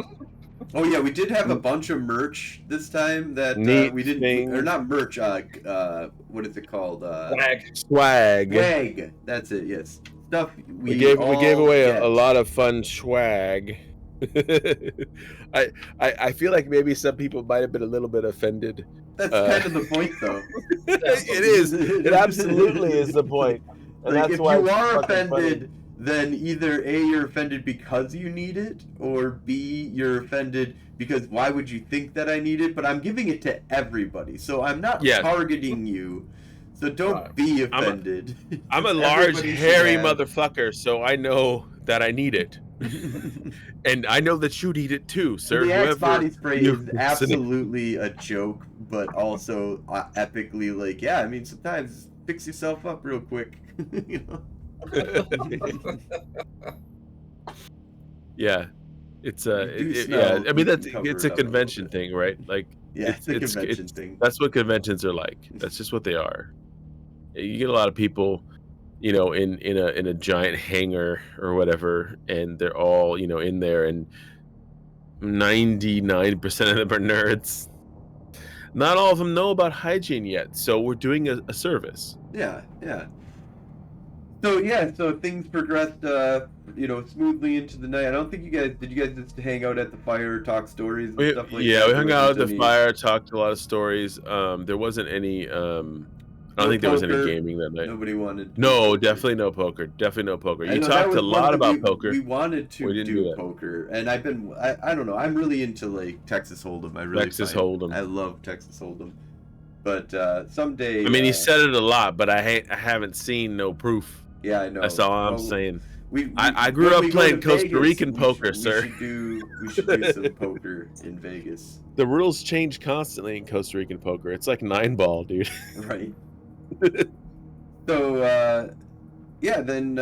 Speaker 1: Oh yeah, we did have a bunch of merch this time that we didn't,
Speaker 3: things.
Speaker 1: or not merch. What is it called?
Speaker 3: Swag.
Speaker 1: Swag. That's it. Yes. Stuff
Speaker 3: we gave away a lot of fun swag. I feel like maybe some people might have been a little bit offended.
Speaker 1: That's kind of the point, though.
Speaker 3: It is. It absolutely is the point. And
Speaker 1: like,
Speaker 3: that's
Speaker 1: if
Speaker 3: why
Speaker 1: you are offended,
Speaker 3: funny.
Speaker 1: then either A, you're offended because you need it, or B, you're offended because why would you think that I need it? But I'm giving it to everybody, so I'm not targeting you. So don't be offended.
Speaker 3: I'm a large, hairy motherfucker, so I know that I need it. And I know that you need it too, sir.
Speaker 1: The Axe body spray is absolutely a joke, but also epically like, yeah, I mean, sometimes fix yourself up real quick. You know?
Speaker 3: Yeah, it's I mean, it's a convention thing, right? Like,
Speaker 1: yeah, it's a convention thing.
Speaker 3: That's what conventions are like. That's just what they are. You get a lot of people, you know, in a giant hangar or whatever, and they're all, you know, in there, and 99% of them are nerds. Not all of them know about hygiene yet, so we're doing a service.
Speaker 1: Yeah. So things progressed, you know, smoothly into the night. I don't think did you guys just hang out at the fire, talk stories and stuff like that?
Speaker 3: Yeah, we hung out at the fire, talked a lot of stories. There wasn't any, I don't think there was any gaming that night.
Speaker 1: Nobody wanted.
Speaker 3: No, definitely no poker. Definitely no poker. You talked a lot about poker.
Speaker 1: We wanted to do poker, and I don't know. I'm really into like Texas Hold'em. Texas Hold'em. I love Texas Hold'em. But someday.
Speaker 3: I mean, he said it a lot, but I haven't seen no proof.
Speaker 1: Yeah, I know.
Speaker 3: That's all I'm saying. I grew up playing Costa Rican poker, sir.
Speaker 1: We should do some poker in Vegas.
Speaker 3: The rules change constantly in Costa Rican poker. It's like 9-ball, dude.
Speaker 1: Right. So, then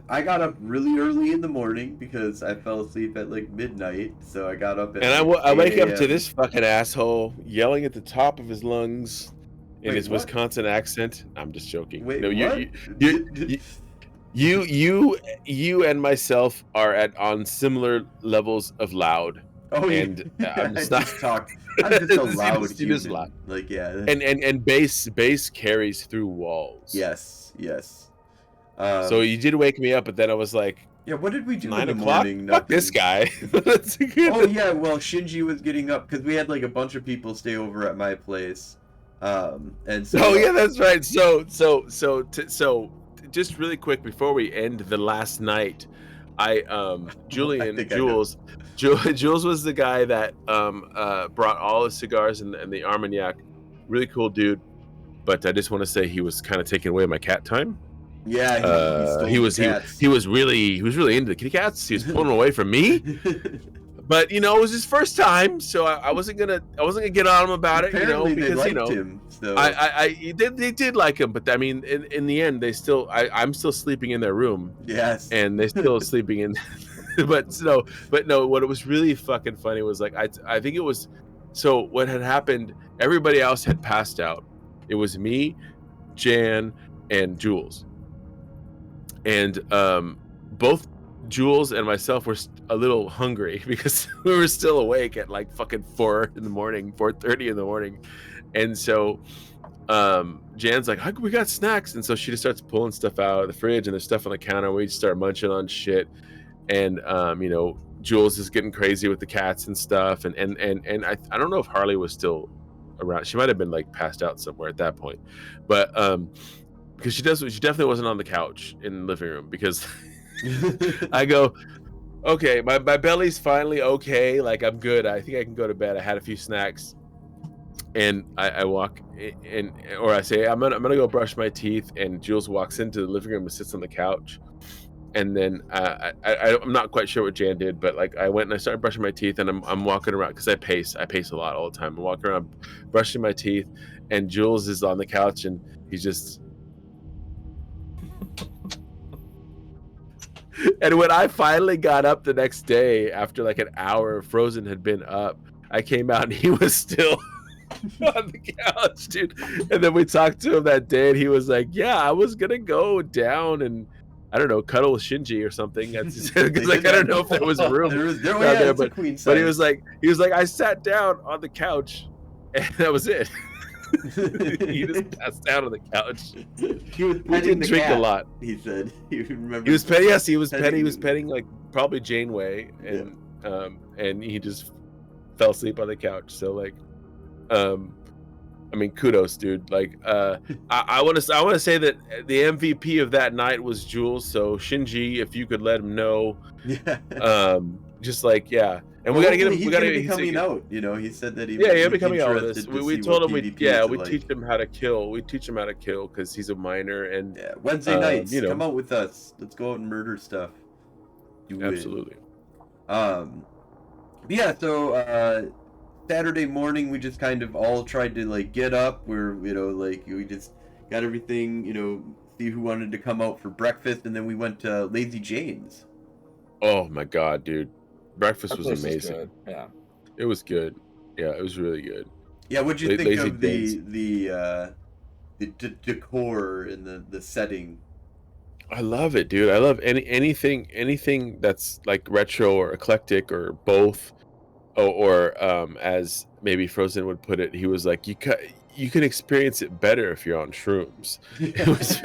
Speaker 1: I got up really early in the morning because I fell asleep at like midnight. So I got up at
Speaker 3: I wake up to this fucking asshole yelling at the top of his lungs in his Wisconsin accent. I'm just joking.
Speaker 1: Wait,
Speaker 3: no,
Speaker 1: what?
Speaker 3: You and myself are on similar levels of loud.
Speaker 1: Oh,
Speaker 3: and I'm just
Speaker 1: not talk. I'm just a loud human.
Speaker 3: Loud.
Speaker 1: Like, yeah.
Speaker 3: And bass carries through walls.
Speaker 1: Yes.
Speaker 3: So you did wake me up, but then I was like,
Speaker 1: yeah, what did we do
Speaker 3: 9
Speaker 1: in the
Speaker 3: o'clock?
Speaker 1: morning?
Speaker 3: Fuck this guy.
Speaker 1: Oh yeah, well Shinji was getting up because we had like a bunch of people stay over at my place, and so.
Speaker 3: Oh yeah, that's right. So just really quick before we end the last night, Jules was the guy that brought all the cigars and the Armagnac. Really cool dude, but I just want to say he was kind of taking away my cat time.
Speaker 1: Yeah,
Speaker 3: he was really into the kitty cats. He was pulling them away from me. But you know, it was his first time, so I wasn't gonna get on him about it.
Speaker 1: Apparently
Speaker 3: because
Speaker 1: they liked him. So.
Speaker 3: They did like him, but I mean, in the end, I'm still sleeping in their room.
Speaker 1: Yes,
Speaker 3: and they're still sleeping in. But no. What it was really fucking funny was like I think it was. So what had happened? Everybody else had passed out. It was me, Jan, and Jules. And both Jules and myself were a little hungry because we were still awake at like fucking 4:30 in the morning. And so Jan's like, we got snacks. And so she just starts pulling stuff out of the fridge, and there's stuff on the counter. We just start munching on shit. And, you know, Jules is getting crazy with the cats and stuff. And I don't know if Harley was still around. She might have been like passed out somewhere at that point, but because she definitely wasn't on the couch in the living room, because I go, okay, my belly's finally okay, like I'm good, I think I can go to bed. I had a few snacks, and I walk in, or I say I'm gonna go brush my teeth, and Jules walks into the living room and sits on the couch. And then I'm not quite sure what Jan did, but like I went and I started brushing my teeth, and I'm walking around because I pace a lot all the time. I'm walking around brushing my teeth, and Jules is on the couch, and he's just. And when I finally got up the next day, after like an hour, Frozen had been up. I came out and he was still on the couch, dude. And then we talked to him that day, and he was like, "Yeah, I was gonna go down and I don't know, cuddle with Shinji or something." Because like I don't know if there was room down there, but he was like, I sat down on the couch, and that was it. He just passed out on the couch.
Speaker 1: He was
Speaker 3: We didn't drink a lot.
Speaker 1: He said he remembered.
Speaker 3: He was petting. Yes, he was petting. He was petting like probably Janeway, and and he just fell asleep on the couch. So like, I mean, kudos, dude. Like, I want to say that the MVP of that night was Jules. So Shinji, if you could let him know, just like and we gotta get him. We gotta
Speaker 1: be coming out. You know, he said that
Speaker 3: he'll be coming out with us. We told him we
Speaker 1: like.
Speaker 3: teach him how to kill. We teach him how to kill because he's a minor. And
Speaker 1: Wednesday nights, come out with us. Let's go out and murder stuff.
Speaker 3: Absolutely.
Speaker 1: So Saturday morning, we just kind of all tried to like get up. We just got everything, see who wanted to come out for breakfast, and then we went to Lazy Jane's.
Speaker 3: Oh my god, dude. Breakfast was amazing.
Speaker 2: Good. Yeah.
Speaker 3: It was good. Yeah, it was really good.
Speaker 1: Yeah, what'd you think
Speaker 3: Lazy
Speaker 1: of the decor and the setting?
Speaker 3: I love it, dude. I love anything that's like retro or eclectic or both. Or as maybe Frozen would put it, he was like, you can experience it better if you're on shrooms. It was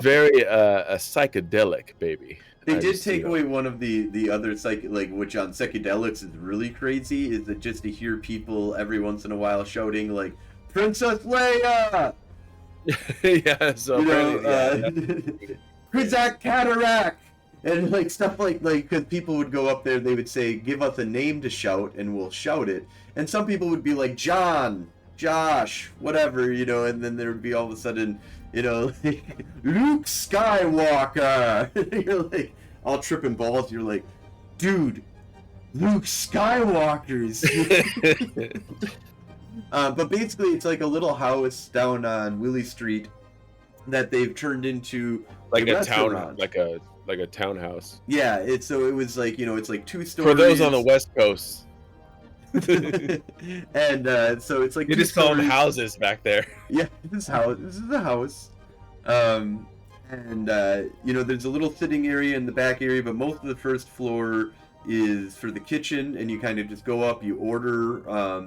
Speaker 3: very a psychedelic, baby.
Speaker 1: They did take away one of the other which on psychedelics is really crazy, is that just to hear people every once in a while shouting like Princess Leia.
Speaker 3: Yeah, so
Speaker 1: Krizak Cataract. And like stuff like because people would go up there, they would say, "Give us a name to shout, and we'll shout it." And some people would be like, "John, Josh, whatever," and then there would be all of a sudden, like, Luke Skywalker. You're like all tripping balls. You're like, dude, Luke Skywalker's. But basically, it's like a little house down on Willie Street that they've turned into
Speaker 3: like a
Speaker 1: restaurant.
Speaker 3: town, like a townhouse.
Speaker 1: Yeah, it was like it's like 2 stories.
Speaker 3: For those on the West Coast.
Speaker 1: And so it's like
Speaker 3: you just call them houses back there.
Speaker 1: Yeah, this is a house. And there's a little sitting area in the back area, but most of the first floor is for the kitchen, and you kind of just go up, you order,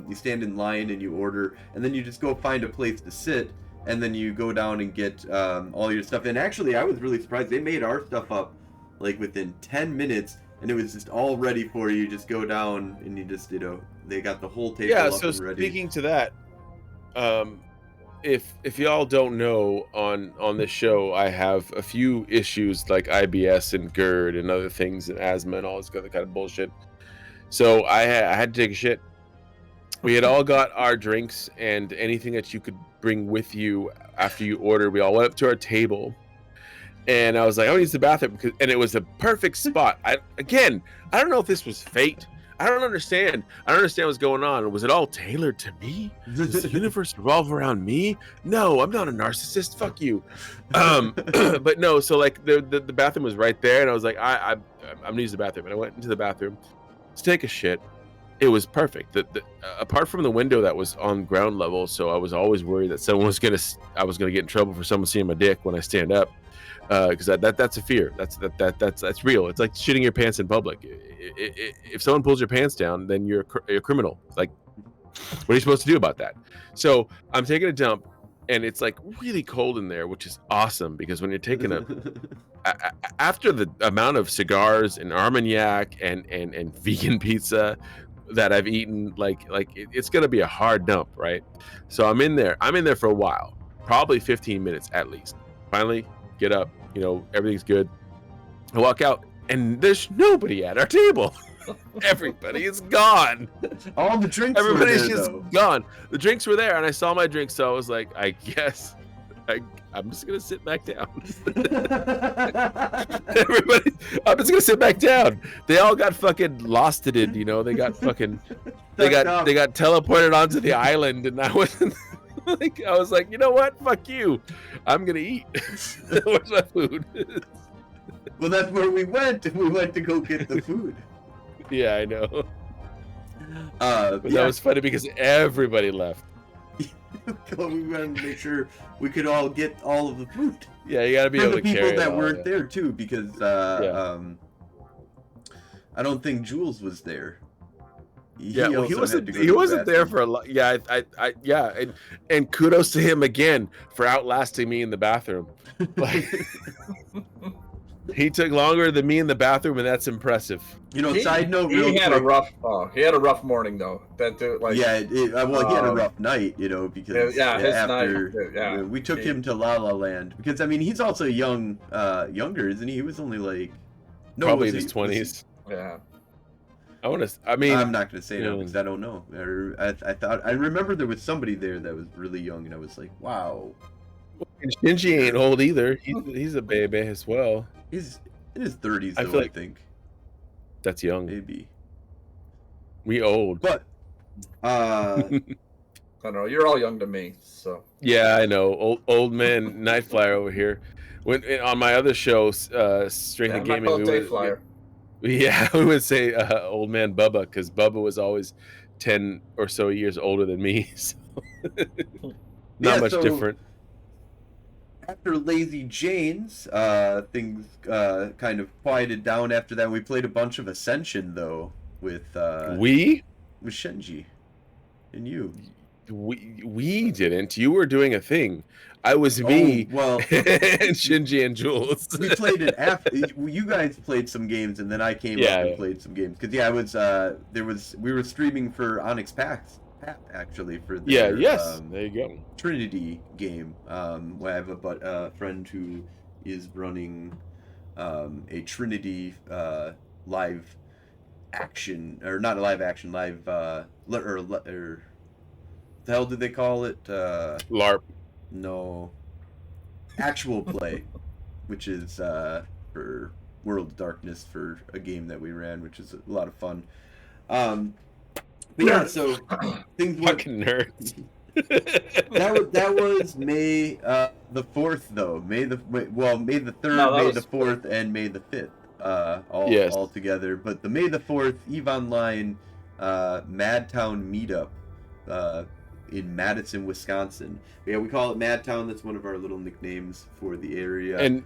Speaker 1: you stand in line and you order, and then you just go find a place to sit. And then you go down and get all your stuff. And actually, I was really surprised. They made our stuff up like within 10 minutes, and it was just all ready for you. Just go down, and you just, they got the whole table up and ready.
Speaker 3: Speaking to that, if y'all don't know, on this show, I have a few issues like IBS and GERD and other things, and asthma and all this other kind of bullshit. So I had to take a shit. We had all got our drinks and anything that you could bring with you after you order. We all went up to our table, and I was like, I want to use the bathroom, and it was the perfect spot. I don't know if this was fate. I don't understand what's going on. Was it all tailored to me? Does the universe revolve around me? No, I'm not a narcissist. Fuck you. But no, so like the bathroom was right there, and I was like, I'm gonna use the bathroom, and I went into the bathroom to take a shit. It was perfect. Apart from the window that was on ground level, so I was always worried that I was gonna get in trouble for someone seeing my dick when I stand up, because that's a fear. That's real. It's like shitting your pants in public. If someone pulls your pants down, then you're a criminal. Like, what are you supposed to do about that? So I'm taking a dump, and it's like really cold in there, which is awesome because when you're taking after the amount of cigars and Armagnac and vegan pizza. that I've eaten. It's gonna be a hard dump, right? So I'm in there for a while, probably 15 minutes at least. Finally get up, everything's good. I walk out and there's nobody at our table. Everybody is gone.
Speaker 1: All the drinks
Speaker 3: Everybody's
Speaker 1: were there,
Speaker 3: just
Speaker 1: though.
Speaker 3: gone. The drinks were there, and I saw my drinks, so I was like, I guess I'm just gonna sit back down. Everybody, I'm just gonna sit back down. They all got fucking losted, They got fucking, they got teleported onto the island, and I wasn't. I was like, you know what? Fuck you. I'm gonna eat. Where's my food?
Speaker 1: Well, that's where we went. We went to go get the food.
Speaker 3: Yeah, I know. But
Speaker 1: yeah.
Speaker 3: that was funny because everybody left.
Speaker 1: We wanted to make sure we could all get all of the food.
Speaker 3: Yeah, you gotta be
Speaker 1: For
Speaker 3: able
Speaker 1: the
Speaker 3: to carry
Speaker 1: people that
Speaker 3: it all,
Speaker 1: weren't
Speaker 3: yeah.
Speaker 1: there too, because I don't think Jules was there.
Speaker 3: He
Speaker 1: also
Speaker 3: wasn't.
Speaker 1: had to go
Speaker 3: He
Speaker 1: to the
Speaker 3: wasn't there
Speaker 1: bathroom.
Speaker 3: for a lot. Yeah, and kudos to him again for outlasting me in the bathroom. Like, he took longer than me in the bathroom, and that's impressive.
Speaker 1: Side note,
Speaker 2: he
Speaker 1: real
Speaker 2: had
Speaker 1: quick.
Speaker 2: he had a rough morning though. That dude, like,
Speaker 1: Yeah, he had a rough night, because
Speaker 2: his
Speaker 1: after
Speaker 2: night,
Speaker 1: we took him to La La Land, because I mean he's also younger, isn't he? He was only like
Speaker 3: Probably in his 20s.
Speaker 2: Yeah.
Speaker 1: I'm not gonna say no because I don't know. I remember there was somebody there that was really young, and I was like, wow.
Speaker 3: And Shinji ain't old either. He's a baby as well.
Speaker 1: He's in his 30s,
Speaker 3: I
Speaker 1: though,
Speaker 3: feel
Speaker 1: I
Speaker 3: like-
Speaker 1: think.
Speaker 3: That's young.
Speaker 1: Maybe.
Speaker 3: We old.
Speaker 1: But,
Speaker 2: I don't know. You're all young to me, so.
Speaker 3: Yeah, I know. Old man Night Flyer over here. On my other show, Strength and Gaming, we would say old man Bubba, because Bubba was always 10 or so years older than me. So. Not much different.
Speaker 1: After Lazy Jane's, things kind of quieted down after that. We played a bunch of Ascension, though, with Shinji and you.
Speaker 3: We didn't. You were doing a thing. I was me.
Speaker 1: Oh, well,
Speaker 3: and Shinji and Jules.
Speaker 1: We played it after. You guys played some games, and then I came up and played some games. Because we were streaming for Onyx Pact actually for their,
Speaker 3: there you go.
Speaker 1: Trinity game. Where I have a friend who is running a Trinity live action, or not a live action, live or the hell did they call it?
Speaker 3: LARP.
Speaker 1: No. Actual play, which is for World of Darkness, for a game that we ran, which is a lot of fun. But yeah, so things were
Speaker 3: Fucking nerds.
Speaker 1: that was May the 4th, though. May the 3rd, May the 4th, and May the 5th. All together. But the May the 4th EVE Online Madtown Meetup in Madison, Wisconsin. Yeah, we call it Madtown. That's one of our little nicknames for the area.
Speaker 3: And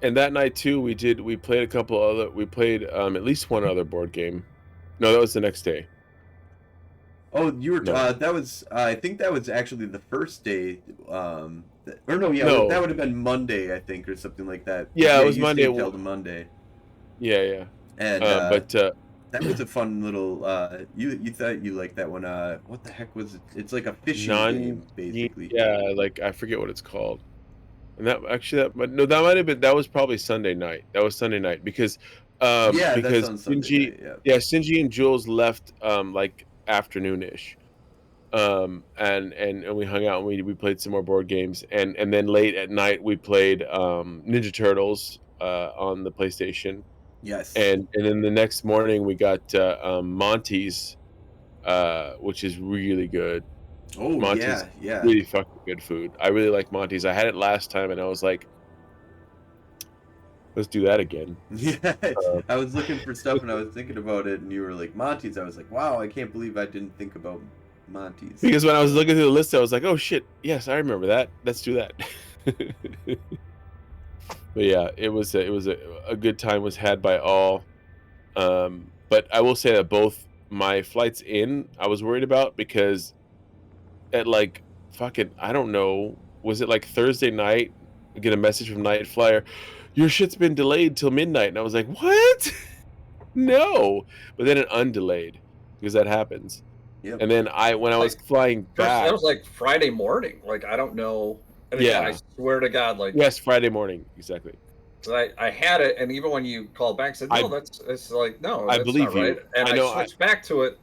Speaker 3: that night too, we played at least one other board game. No, that was the next day.
Speaker 1: Oh, you were that was I think that was actually the first day. That would have been Monday, I think, or something like that.
Speaker 3: Yeah, it was Monday.
Speaker 1: Until the Monday.
Speaker 3: Yeah.
Speaker 1: And that was a fun little. You thought you liked that one? What the heck was it? It's like a fishing game, basically.
Speaker 3: Yeah, like I forget what it's called. And that was probably Sunday night. That was Sunday night because
Speaker 1: that's on Sunday night,
Speaker 3: Shinji and Jules left like afternoonish. And we hung out and we played some more board games, and then late at night we played Ninja Turtles on the PlayStation.
Speaker 1: Yes.
Speaker 3: And then the next morning we got Monty's, which is really good.
Speaker 1: Oh,
Speaker 3: Monty's
Speaker 1: yeah.
Speaker 3: Really fucking good food. I really like Monty's. I had it last time and I was like, let's do that again.
Speaker 1: Yeah. I was looking for stuff and I was thinking about it, and you were like, Monty's. I was like, wow, I can't believe I didn't think about Monty's.
Speaker 3: Because when I was looking through the list, I was like, oh shit, yes, I remember that. Let's do that. But yeah, it was a good time was had by all. But I will say that both my flights in, I was worried about, because at like fucking, I don't know, was it like Thursday night, I get a message from Night Flyer, your shit's been delayed till midnight, and I was like, what? No. But then it undelayed. because that happens.
Speaker 1: Yep.
Speaker 3: And then when I was flying back,
Speaker 2: that was like Friday morning. Like I don't know. And again, I swear to God, like
Speaker 3: yes, Friday morning, exactly.
Speaker 2: I had it, and even when you called back, said no, it's like no,
Speaker 3: I
Speaker 2: that's
Speaker 3: believe
Speaker 2: not right.
Speaker 3: you.
Speaker 2: And
Speaker 3: I know,
Speaker 2: I switched back to it.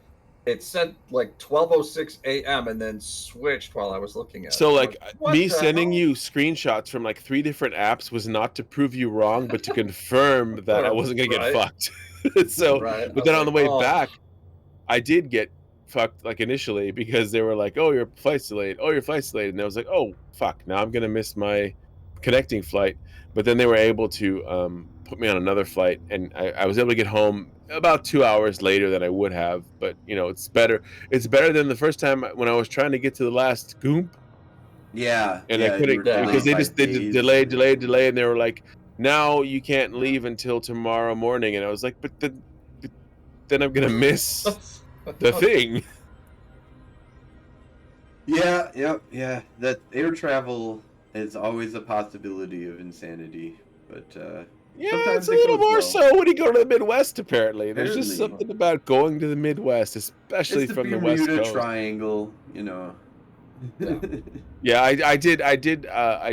Speaker 2: It said like 12:06 a.m. and then switched while I was looking at
Speaker 3: So
Speaker 2: it.
Speaker 3: like
Speaker 2: What
Speaker 3: me
Speaker 2: the
Speaker 3: sending
Speaker 2: hell?
Speaker 3: you screenshots from like 3 different apps was not to prove you wrong, but to confirm that I wasn't gonna get
Speaker 2: Right.
Speaker 3: fucked. So,
Speaker 2: Right. I
Speaker 3: but
Speaker 2: was
Speaker 3: then on
Speaker 2: like,
Speaker 3: the way
Speaker 2: oh.
Speaker 3: back, I did get fucked like initially because they were like, "Oh, your flight's delayed. Oh, your flight's delayed," and I was like, "Oh, fuck! Now I'm gonna miss my connecting flight." But then they were able to put me on another flight, and I was able to get home about 2 hours later than I would have. But you know, it's better. It's better than the first time when I was trying to get to the last goomp,
Speaker 1: Yeah,
Speaker 3: and I
Speaker 1: yeah, you were
Speaker 3: couldn't because
Speaker 1: delayed
Speaker 3: they
Speaker 1: by
Speaker 3: just
Speaker 1: days.
Speaker 3: delay, and they were like, "Now you can't leave until tomorrow morning," and I was like, "But then I'm gonna miss the thing."
Speaker 1: Yeah, yep, yeah. That air travel is always a possibility of insanity, but
Speaker 3: Yeah, it's
Speaker 1: sometimes
Speaker 3: a
Speaker 1: it
Speaker 3: little
Speaker 1: goes
Speaker 3: more
Speaker 1: well.
Speaker 3: so when you go to the Midwest, apparently. There's just
Speaker 1: Apparently.
Speaker 3: something about going to the Midwest,
Speaker 1: It's
Speaker 3: especially
Speaker 1: the
Speaker 3: from the West
Speaker 1: Bermuda
Speaker 3: Coast.
Speaker 1: Triangle, you know.
Speaker 2: Yeah.
Speaker 3: Yeah, I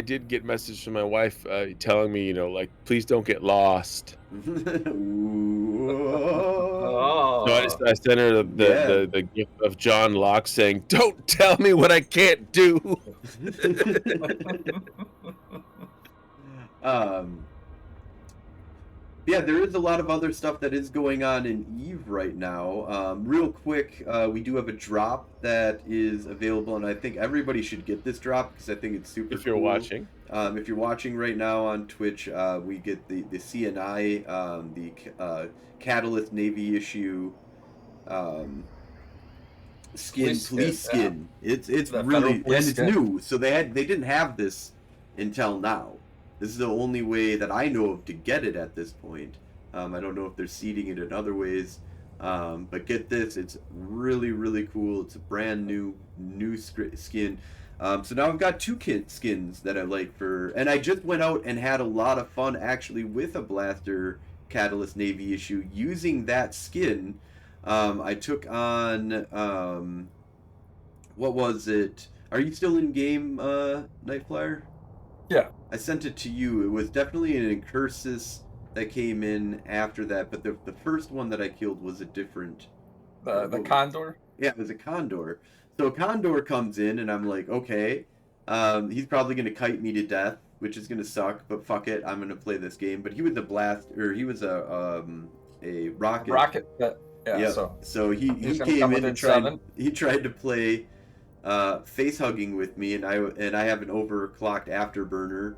Speaker 3: did get messages from my wife telling me, you know, like, please don't get lost. So
Speaker 2: Oh.
Speaker 3: I sent her
Speaker 1: Yeah.
Speaker 3: the gift of John Locke saying, "Don't tell me what I can't do."
Speaker 1: um, yeah, there is a lot of other stuff that is going on in Eve right now. Real quick, we do have a drop that is available, and I think everybody should get this drop because I think it's super
Speaker 3: If you're
Speaker 1: cool.
Speaker 3: watching.
Speaker 1: If you're watching right now on Twitch, we get the CNI, the Catalyst Navy issue police skin.
Speaker 2: Yeah.
Speaker 1: It's
Speaker 2: The
Speaker 1: really,
Speaker 2: federal police
Speaker 1: and it's
Speaker 2: skin.
Speaker 1: new. So they didn't have this until now. This is the only way that I know of to get it at this point. I don't know if they're seeding it in other ways, but get this, it's really, really cool. It's a brand new skin. So now I've got two skins that I like and I just went out and had a lot of fun actually with a Blaster Catalyst Navy issue using that skin. I took on, what was it? Are you still in game, Nightflyer?
Speaker 2: Yeah.
Speaker 1: I sent it to you. It was definitely an Incursus that came in after that, but the first one that I killed was a different...
Speaker 2: The Condor?
Speaker 1: Yeah, it was a Condor. So a Condor comes in, and I'm like, okay, he's probably going to kite me to death, which is going to suck, but fuck it, I'm going to play this game. But he was he was a rocket.
Speaker 2: Rocket. Yeah.
Speaker 1: So he came in and tried to play face hugging with me, and I have an overclocked afterburner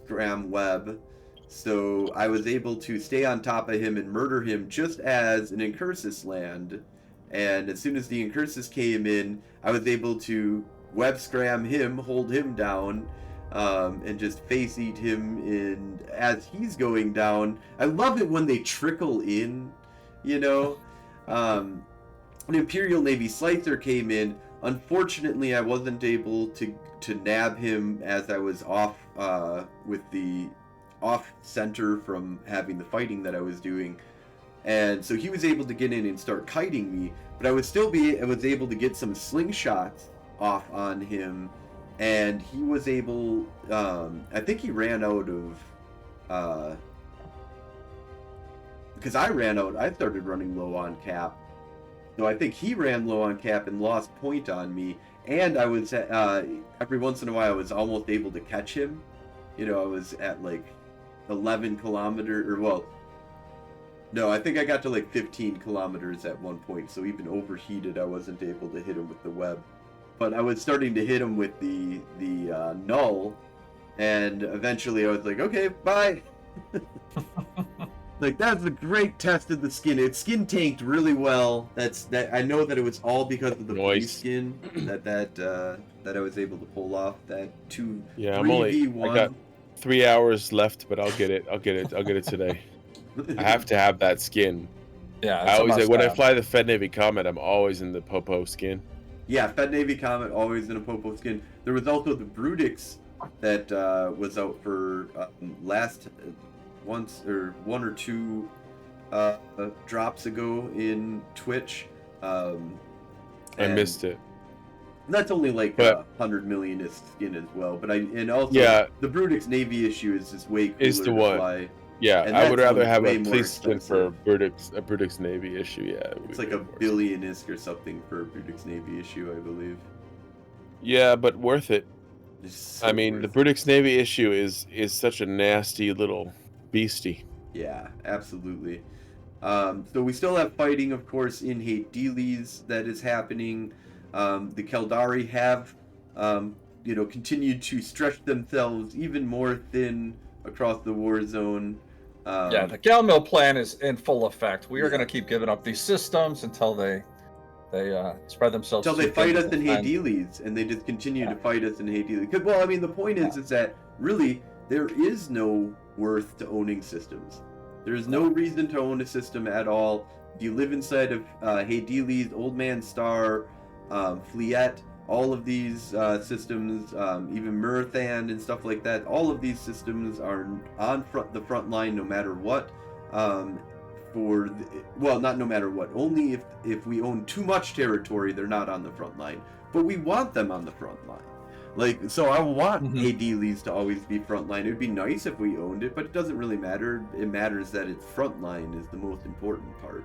Speaker 1: scram web, so I was able to stay on top of him and murder him just as an Incursus land. And as soon as the Incursus came in, I was able to web scram him, hold him down, and just face eat him in as he's going down. I love it when they trickle in, you know. An Imperial Navy Slicer came in. Unfortunately, I wasn't able to nab him as I was off with the off center from having the fighting that I was doing, and so he was able to get in and start kiting me. But I was able to get some slingshots off on him, and he was able. I think he ran out of. Because I ran out. I started running low on cap. So I think he ran low on cap and lost point on me, and I was every once in a while I was almost able to catch him. You know, I was at like 11 kilometers, or well, no, I think I got to like 15 kilometers at one point. So even overheated, I wasn't able to hit him with the web, but I was starting to hit him with the null, and eventually I was like, okay, bye. Like, that's a great test of the skin. Its skin tanked really well. I know that it was all because of the police skin that I was able to pull off that 3v1.
Speaker 3: I got 3 hours left, but I'll get it today. I have to have that skin.
Speaker 2: Yeah,
Speaker 3: I always when I fly the Fed Navy Comet, I'm always in the Popo skin.
Speaker 1: Yeah, Fed Navy Comet, always in a Popo skin. There was also the Brutix that was out for one or two drops ago in Twitch.
Speaker 3: I missed it.
Speaker 1: That's only like
Speaker 3: But
Speaker 1: 100 millionist skin as well. But also
Speaker 3: yeah,
Speaker 1: the Brutix Navy issue is just way cooler
Speaker 3: is the
Speaker 1: to
Speaker 3: one.
Speaker 1: fly.
Speaker 3: Yeah,
Speaker 1: And
Speaker 3: I would
Speaker 1: that's
Speaker 3: rather
Speaker 1: one
Speaker 3: have
Speaker 1: way
Speaker 3: a
Speaker 1: more
Speaker 3: police skin for
Speaker 1: expensive.
Speaker 3: a Brutix Navy issue. Yeah, it would
Speaker 1: It's
Speaker 3: be
Speaker 1: like a
Speaker 3: way more
Speaker 1: billion-isk or something for a Brutix Navy issue, I believe.
Speaker 3: Yeah, but worth it.
Speaker 1: It's so
Speaker 3: I mean, the
Speaker 1: worth it.
Speaker 3: Brutix Navy issue is such a nasty little beastie.
Speaker 1: Yeah, absolutely. So we still have fighting, of course, in Hades that is happening. The Keldari have, continued to stretch themselves even more thin across the war zone.
Speaker 2: Yeah, the Galmill plan is in full effect. We are
Speaker 1: Yeah.
Speaker 2: going to keep giving up these systems until they spread themselves
Speaker 1: Until they
Speaker 2: too thin
Speaker 1: fight
Speaker 2: to
Speaker 1: us in
Speaker 2: defend.
Speaker 1: Hades, and they just continue to
Speaker 2: Yeah.
Speaker 1: fight us in Hades. Well, I mean, the point is that really there is no worth to owning systems. There is no reason to own a system at all. If you live inside of Hades, Old Man Star, Fleet, all of these systems, even Murthan and stuff like that, all of these systems are on the front line no matter what. Not no matter what. Only if we own too much territory, they're not on the front line. But we want them on the front line. So I want Hades to always be frontline. It would be nice if we owned it, but it doesn't really matter. It matters that its frontline is the most important part.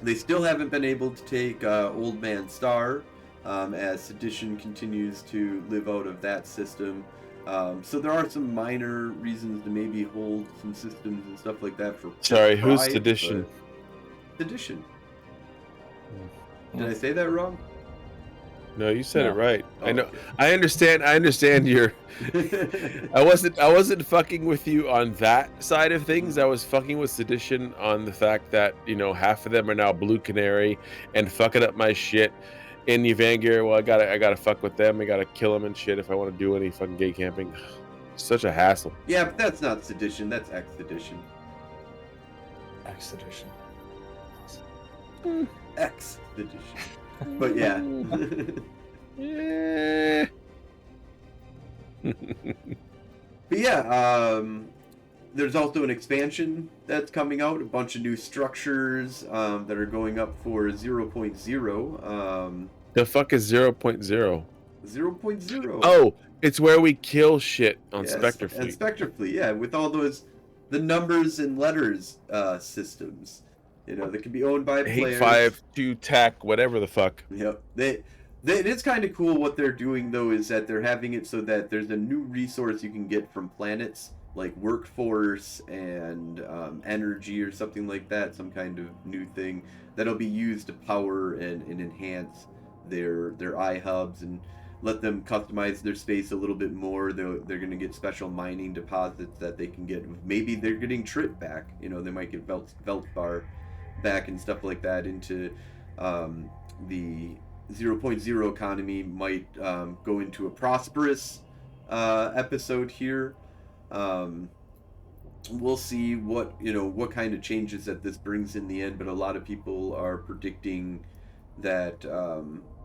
Speaker 1: They still haven't been able to take Old Man Star, as Sedition continues to live out of that system. So there are some minor reasons to maybe hold some systems and stuff like that for.
Speaker 3: Sorry, who's Sedition?
Speaker 1: Sedition. Did I say that wrong?
Speaker 3: No, you said it right.
Speaker 1: Oh,
Speaker 3: I know.
Speaker 1: okay.
Speaker 3: I understand your. I wasn't fucking with you on that side of things. I was fucking with Sedition on the fact that half of them are now Blue Canary and fucking up my shit in Evangelion. Well, I gotta fuck with them. I gotta kill them and shit if I want to do any fucking gay camping. Such a hassle.
Speaker 1: Yeah, but that's not Sedition. That's Expedition.
Speaker 2: Expedition.
Speaker 1: Expedition. But yeah.
Speaker 3: Yeah.
Speaker 1: But yeah, there's also an expansion that's coming out, a bunch of new structures that are going up for 0.0.
Speaker 3: The fuck is 0.0?
Speaker 1: 0.0.
Speaker 3: Oh, it's where we kill shit on Spectre
Speaker 1: And
Speaker 3: Fleet.
Speaker 1: Spectre Fleet, yeah, with all the numbers and letters systems, that can be owned by players.
Speaker 3: 852 TAC, whatever the fuck.
Speaker 1: Yep. It's kind of cool what they're doing, though, is that they're having it so that there's a new resource you can get from planets, like workforce and energy or something like that, some kind of new thing that'll be used to power and enhance their iHubs and let them customize their space a little bit more. They're going to get special mining deposits that they can get. Maybe they're getting Trip back. They might get Veltbar back and stuff like that into the 0.0 economy. Might go into a prosperous episode here. We'll see what kind of changes that this brings in the end, but a lot of people are predicting that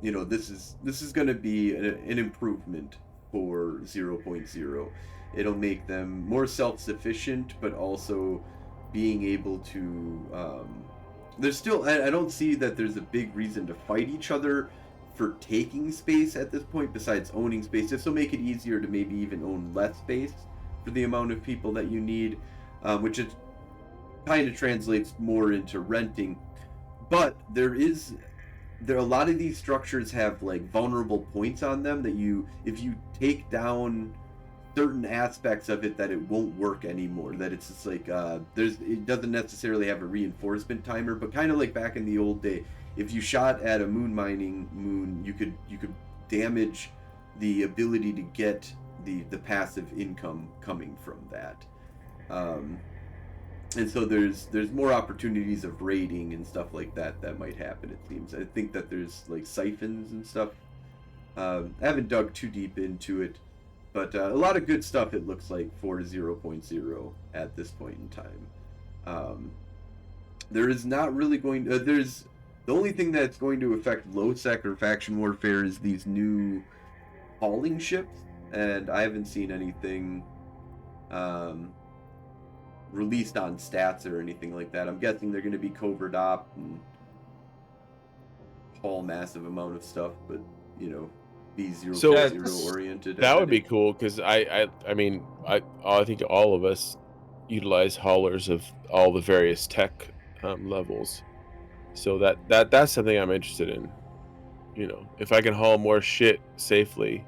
Speaker 1: this is going to be an improvement for 0.0. It'll make them more self-sufficient, but also being able to there's still I don't see that there's a big reason to fight each other for taking space at this point besides owning space. This will make it easier to maybe even own less space for the amount of people that you need, which is kind of translates more into renting. But there a lot of these structures have like vulnerable points on them that if you take down certain aspects of it, that it won't work anymore, that it's just like it doesn't necessarily have a reinforcement timer, but kind of like back in the old day, if you shot at a moon, you could damage the ability to get the passive income coming from that. And so there's more opportunities of raiding and stuff like that might happen, it seems. I think that there's like siphons and stuff. I haven't dug too deep into it, but a lot of good stuff it looks like for 0.0 at this point in time. There is not really going to... the only thing that's going to affect low-sec or faction warfare is these new hauling ships, and I haven't seen anything released on stats or anything like that. I'm guessing they're going to be covert op and haul massive amount of stuff, but be 0.0
Speaker 3: So,
Speaker 1: oriented.
Speaker 3: that would be cool because I mean I think all of us utilize haulers of all the various tech levels. So that's something I'm interested in. If I can haul more shit safely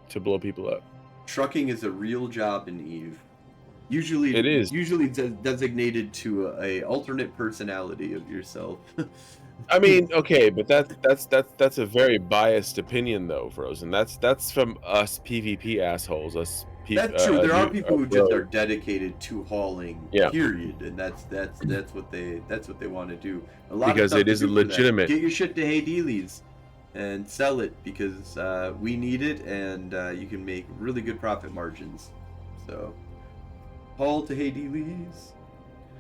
Speaker 3: to blow people up.
Speaker 1: Trucking is a real job in Eve. Usually
Speaker 3: It is.
Speaker 1: Designated to a alternate personality of yourself.
Speaker 3: I mean, okay, but that's a very biased opinion though, Frozen. That's from us PvP assholes.
Speaker 1: That's true. There are people who just are
Speaker 3: bros.
Speaker 1: dedicated to hauling,
Speaker 3: Yeah,
Speaker 1: period, and that's what they want to do. A lot of
Speaker 3: because
Speaker 1: stuff
Speaker 3: it
Speaker 1: to
Speaker 3: is
Speaker 1: do for that.
Speaker 3: legitimate.
Speaker 1: Get your shit to Hey Dealies and sell it because we need it, and you can make really good profit margins. So haul to Hey Dealies.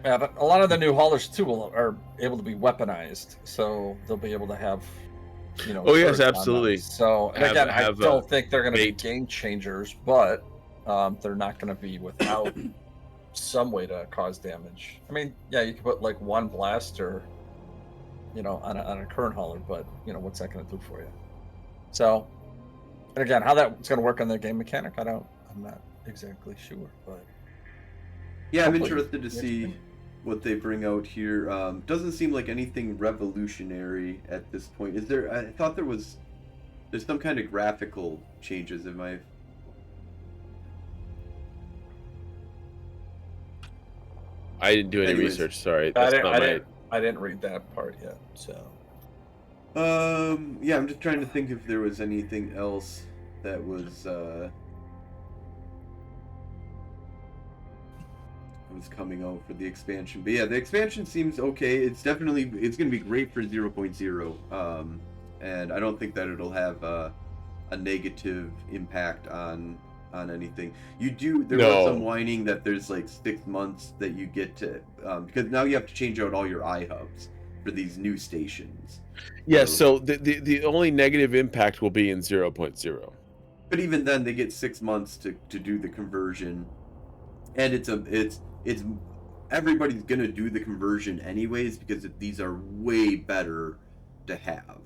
Speaker 2: Yeah, but a lot of the new haulers too are able to be weaponized, so they'll be able to have,
Speaker 3: Oh yes,
Speaker 2: turrets on them.
Speaker 3: absolutely.
Speaker 2: So, and again, I don't think they're going to be
Speaker 3: bait.
Speaker 2: game changers, but they're not going to be without some way to cause damage. I mean, yeah, you could put like one blaster, on a current hauler, but what's that going to do for you? So, and again, how that's going to work on the game mechanic, I'm not exactly sure, but
Speaker 1: yeah, I'm
Speaker 2: hopefully
Speaker 1: interested to see what they bring out here. Doesn't seem like anything revolutionary at this point. Is there? I thought there's some kind of graphical changes.
Speaker 3: I didn't do any
Speaker 1: Anyways.
Speaker 3: research. Sorry,
Speaker 2: I didn't read that part yet. So,
Speaker 1: yeah, I'm just trying to think if there was anything else that was coming out for the expansion. But yeah, the expansion seems okay. It's going to be great for 0.0. And I don't think that it'll have a negative impact on anything. There was some whining that there's like 6 months that you get to because now you have to change out all your iHubs for these new stations.
Speaker 3: Yeah, so the only negative impact will be in 0.0.
Speaker 1: But even then, they get 6 months to do the conversion, and it's everybody's gonna do the conversion anyways because these are way better to have.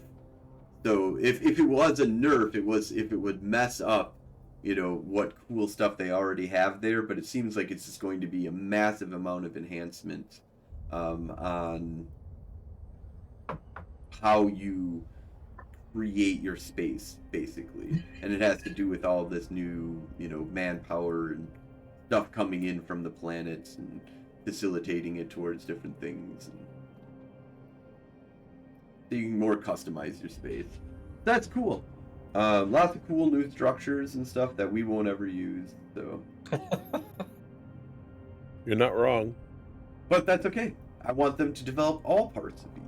Speaker 1: So if it was a nerf, if it would mess up, what cool stuff they already have there. But it seems like it's just going to be a massive amount of enhancement on how you create your space, basically, and it has to do with all this new, manpower and stuff coming in from the planets and facilitating it towards different things. And so you can more customize your space. That's cool. Lots of cool new structures and stuff that we won't ever use. So
Speaker 3: You're not wrong.
Speaker 1: But that's okay. I want them to develop all parts of Eve.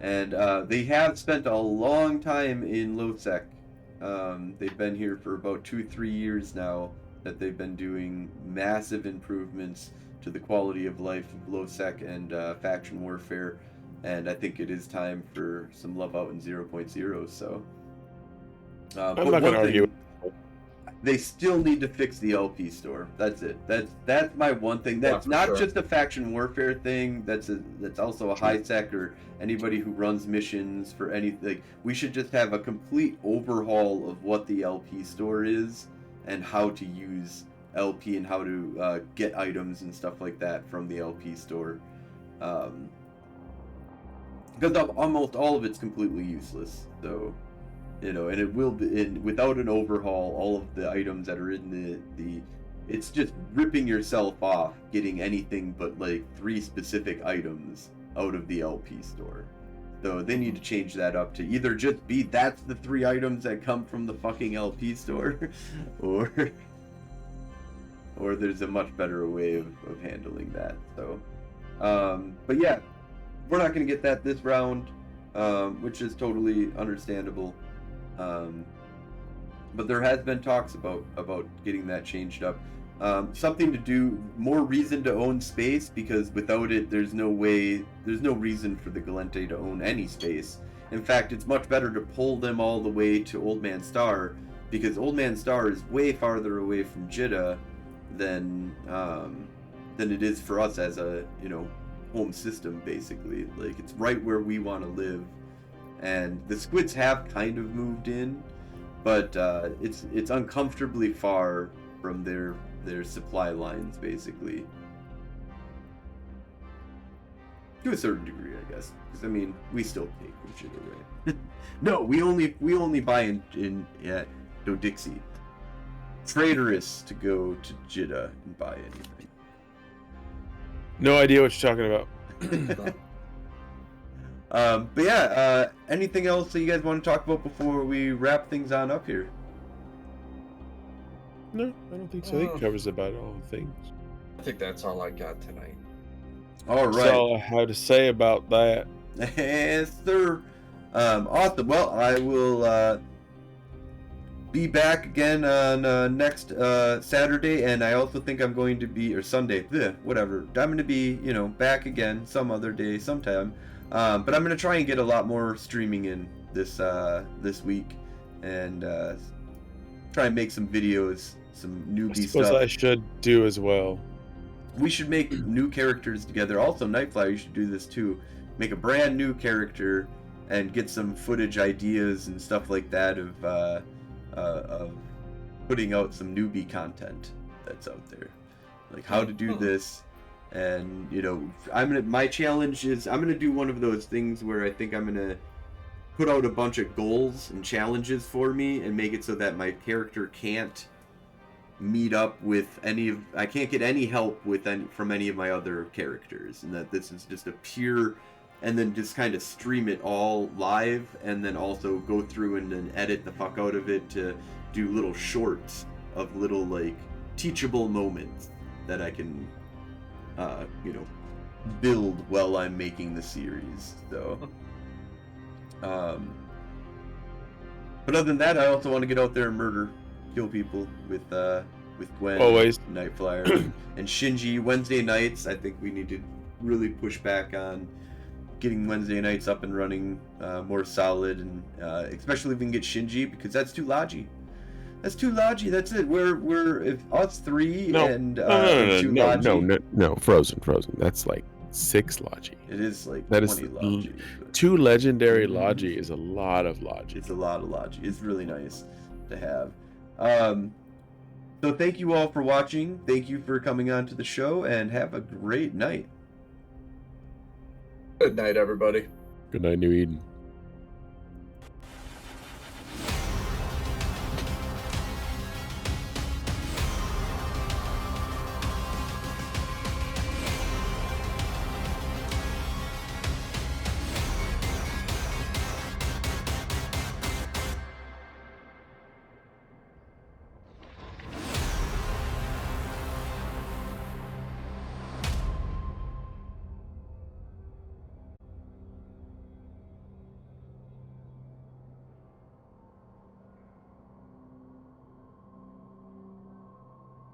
Speaker 1: And they have spent a long time in low-sec. They've been here for about 2-3 years now that they've been doing massive improvements to the quality of life of low-sec and faction warfare. And I think it is time for some love out in 0.0. So
Speaker 3: I'm not going to argue.
Speaker 1: They still need to fix the LP store. That's it. That's my one thing. That's not just a faction warfare thing. That's also a high sec or anybody who runs missions for anything. We should just have a complete overhaul of what the LP store is and how to use LP and how to get items and stuff like that from the LP store. Because almost all of it's completely useless. So. And it will be without an overhaul. All of the items that are in the it's just ripping yourself off getting anything but like 3 specific items out of the LP store. So they need to change that up to either just be that's the 3 items that come from the fucking LP store, or there's a much better way of handling that. So, but yeah, we're not gonna get that this round, which is totally understandable. But there has been talks about getting that changed up. Something to do, more reason to own space, because without it, there's no reason for the Gallente to own any space. In fact, it's much better to pull them all the way to Old Man Star, because Old Man Star is way farther away from Jeddah than it is for us as a home system, basically. Like, it's right where we want to live. And the squids have kind of moved in, but it's uncomfortably far from their supply lines, basically. To a certain degree, I guess. Because, I mean, we still pay for shit, right? No, we only buy in at Dodixie. Traitorous to go to Jeddah and buy anything.
Speaker 3: No idea what you're talking about.
Speaker 1: But yeah, anything else that you guys want to talk about before we wrap things on up here?
Speaker 3: No, I don't think so. I think it covers about all the things.
Speaker 2: I think that's all I got tonight.
Speaker 1: All right.
Speaker 3: That's all I have to say about that.
Speaker 1: Yes, sir. Awesome. Well, I will be back again on next Saturday, and I also think I'm going to be, or Sunday, whatever. I'm going to be, back again some other day, sometime. But I'm going to try and get a lot more streaming in this week, and try and make some videos, some newbie
Speaker 3: I suppose
Speaker 1: stuff.
Speaker 3: I should do as well.
Speaker 1: We should make new characters together. Also, Nightflyer, you should do this too. Make a brand new character and get some footage ideas and stuff like that of putting out some newbie content that's out there, like how to do this. And my challenge is I'm gonna do one of those things where I think I'm gonna put out a bunch of goals and challenges for me and make it so that my character can't meet up with I can't get any help from any of my other characters, and that this is just a pure, and then just kind of stream it all live, and then also go through and then edit the fuck out of it to do little shorts of little like teachable moments that I can build while I'm making the series. So but other than that, I also want to get out there and kill people with Gwen,
Speaker 3: always,
Speaker 1: Nightflyer, and Shinji. Wednesday nights, I think we need to really push back on getting Wednesday nights up and running more solid, and especially if we can get Shinji, because that's too lodgy. That's too lodgy. That's it. We're if us three
Speaker 3: no,
Speaker 1: and
Speaker 3: no, Frozen. That's like 6 logi.
Speaker 1: It is like
Speaker 3: that
Speaker 1: 20
Speaker 3: is
Speaker 1: logi.
Speaker 3: 2 legendary logi is a lot of logi.
Speaker 1: It's a lot of logi. It's really nice to have. So thank you all for watching. Thank you for coming on to the show, and have a great night.
Speaker 2: Good night, everybody.
Speaker 3: Good night, New Eden.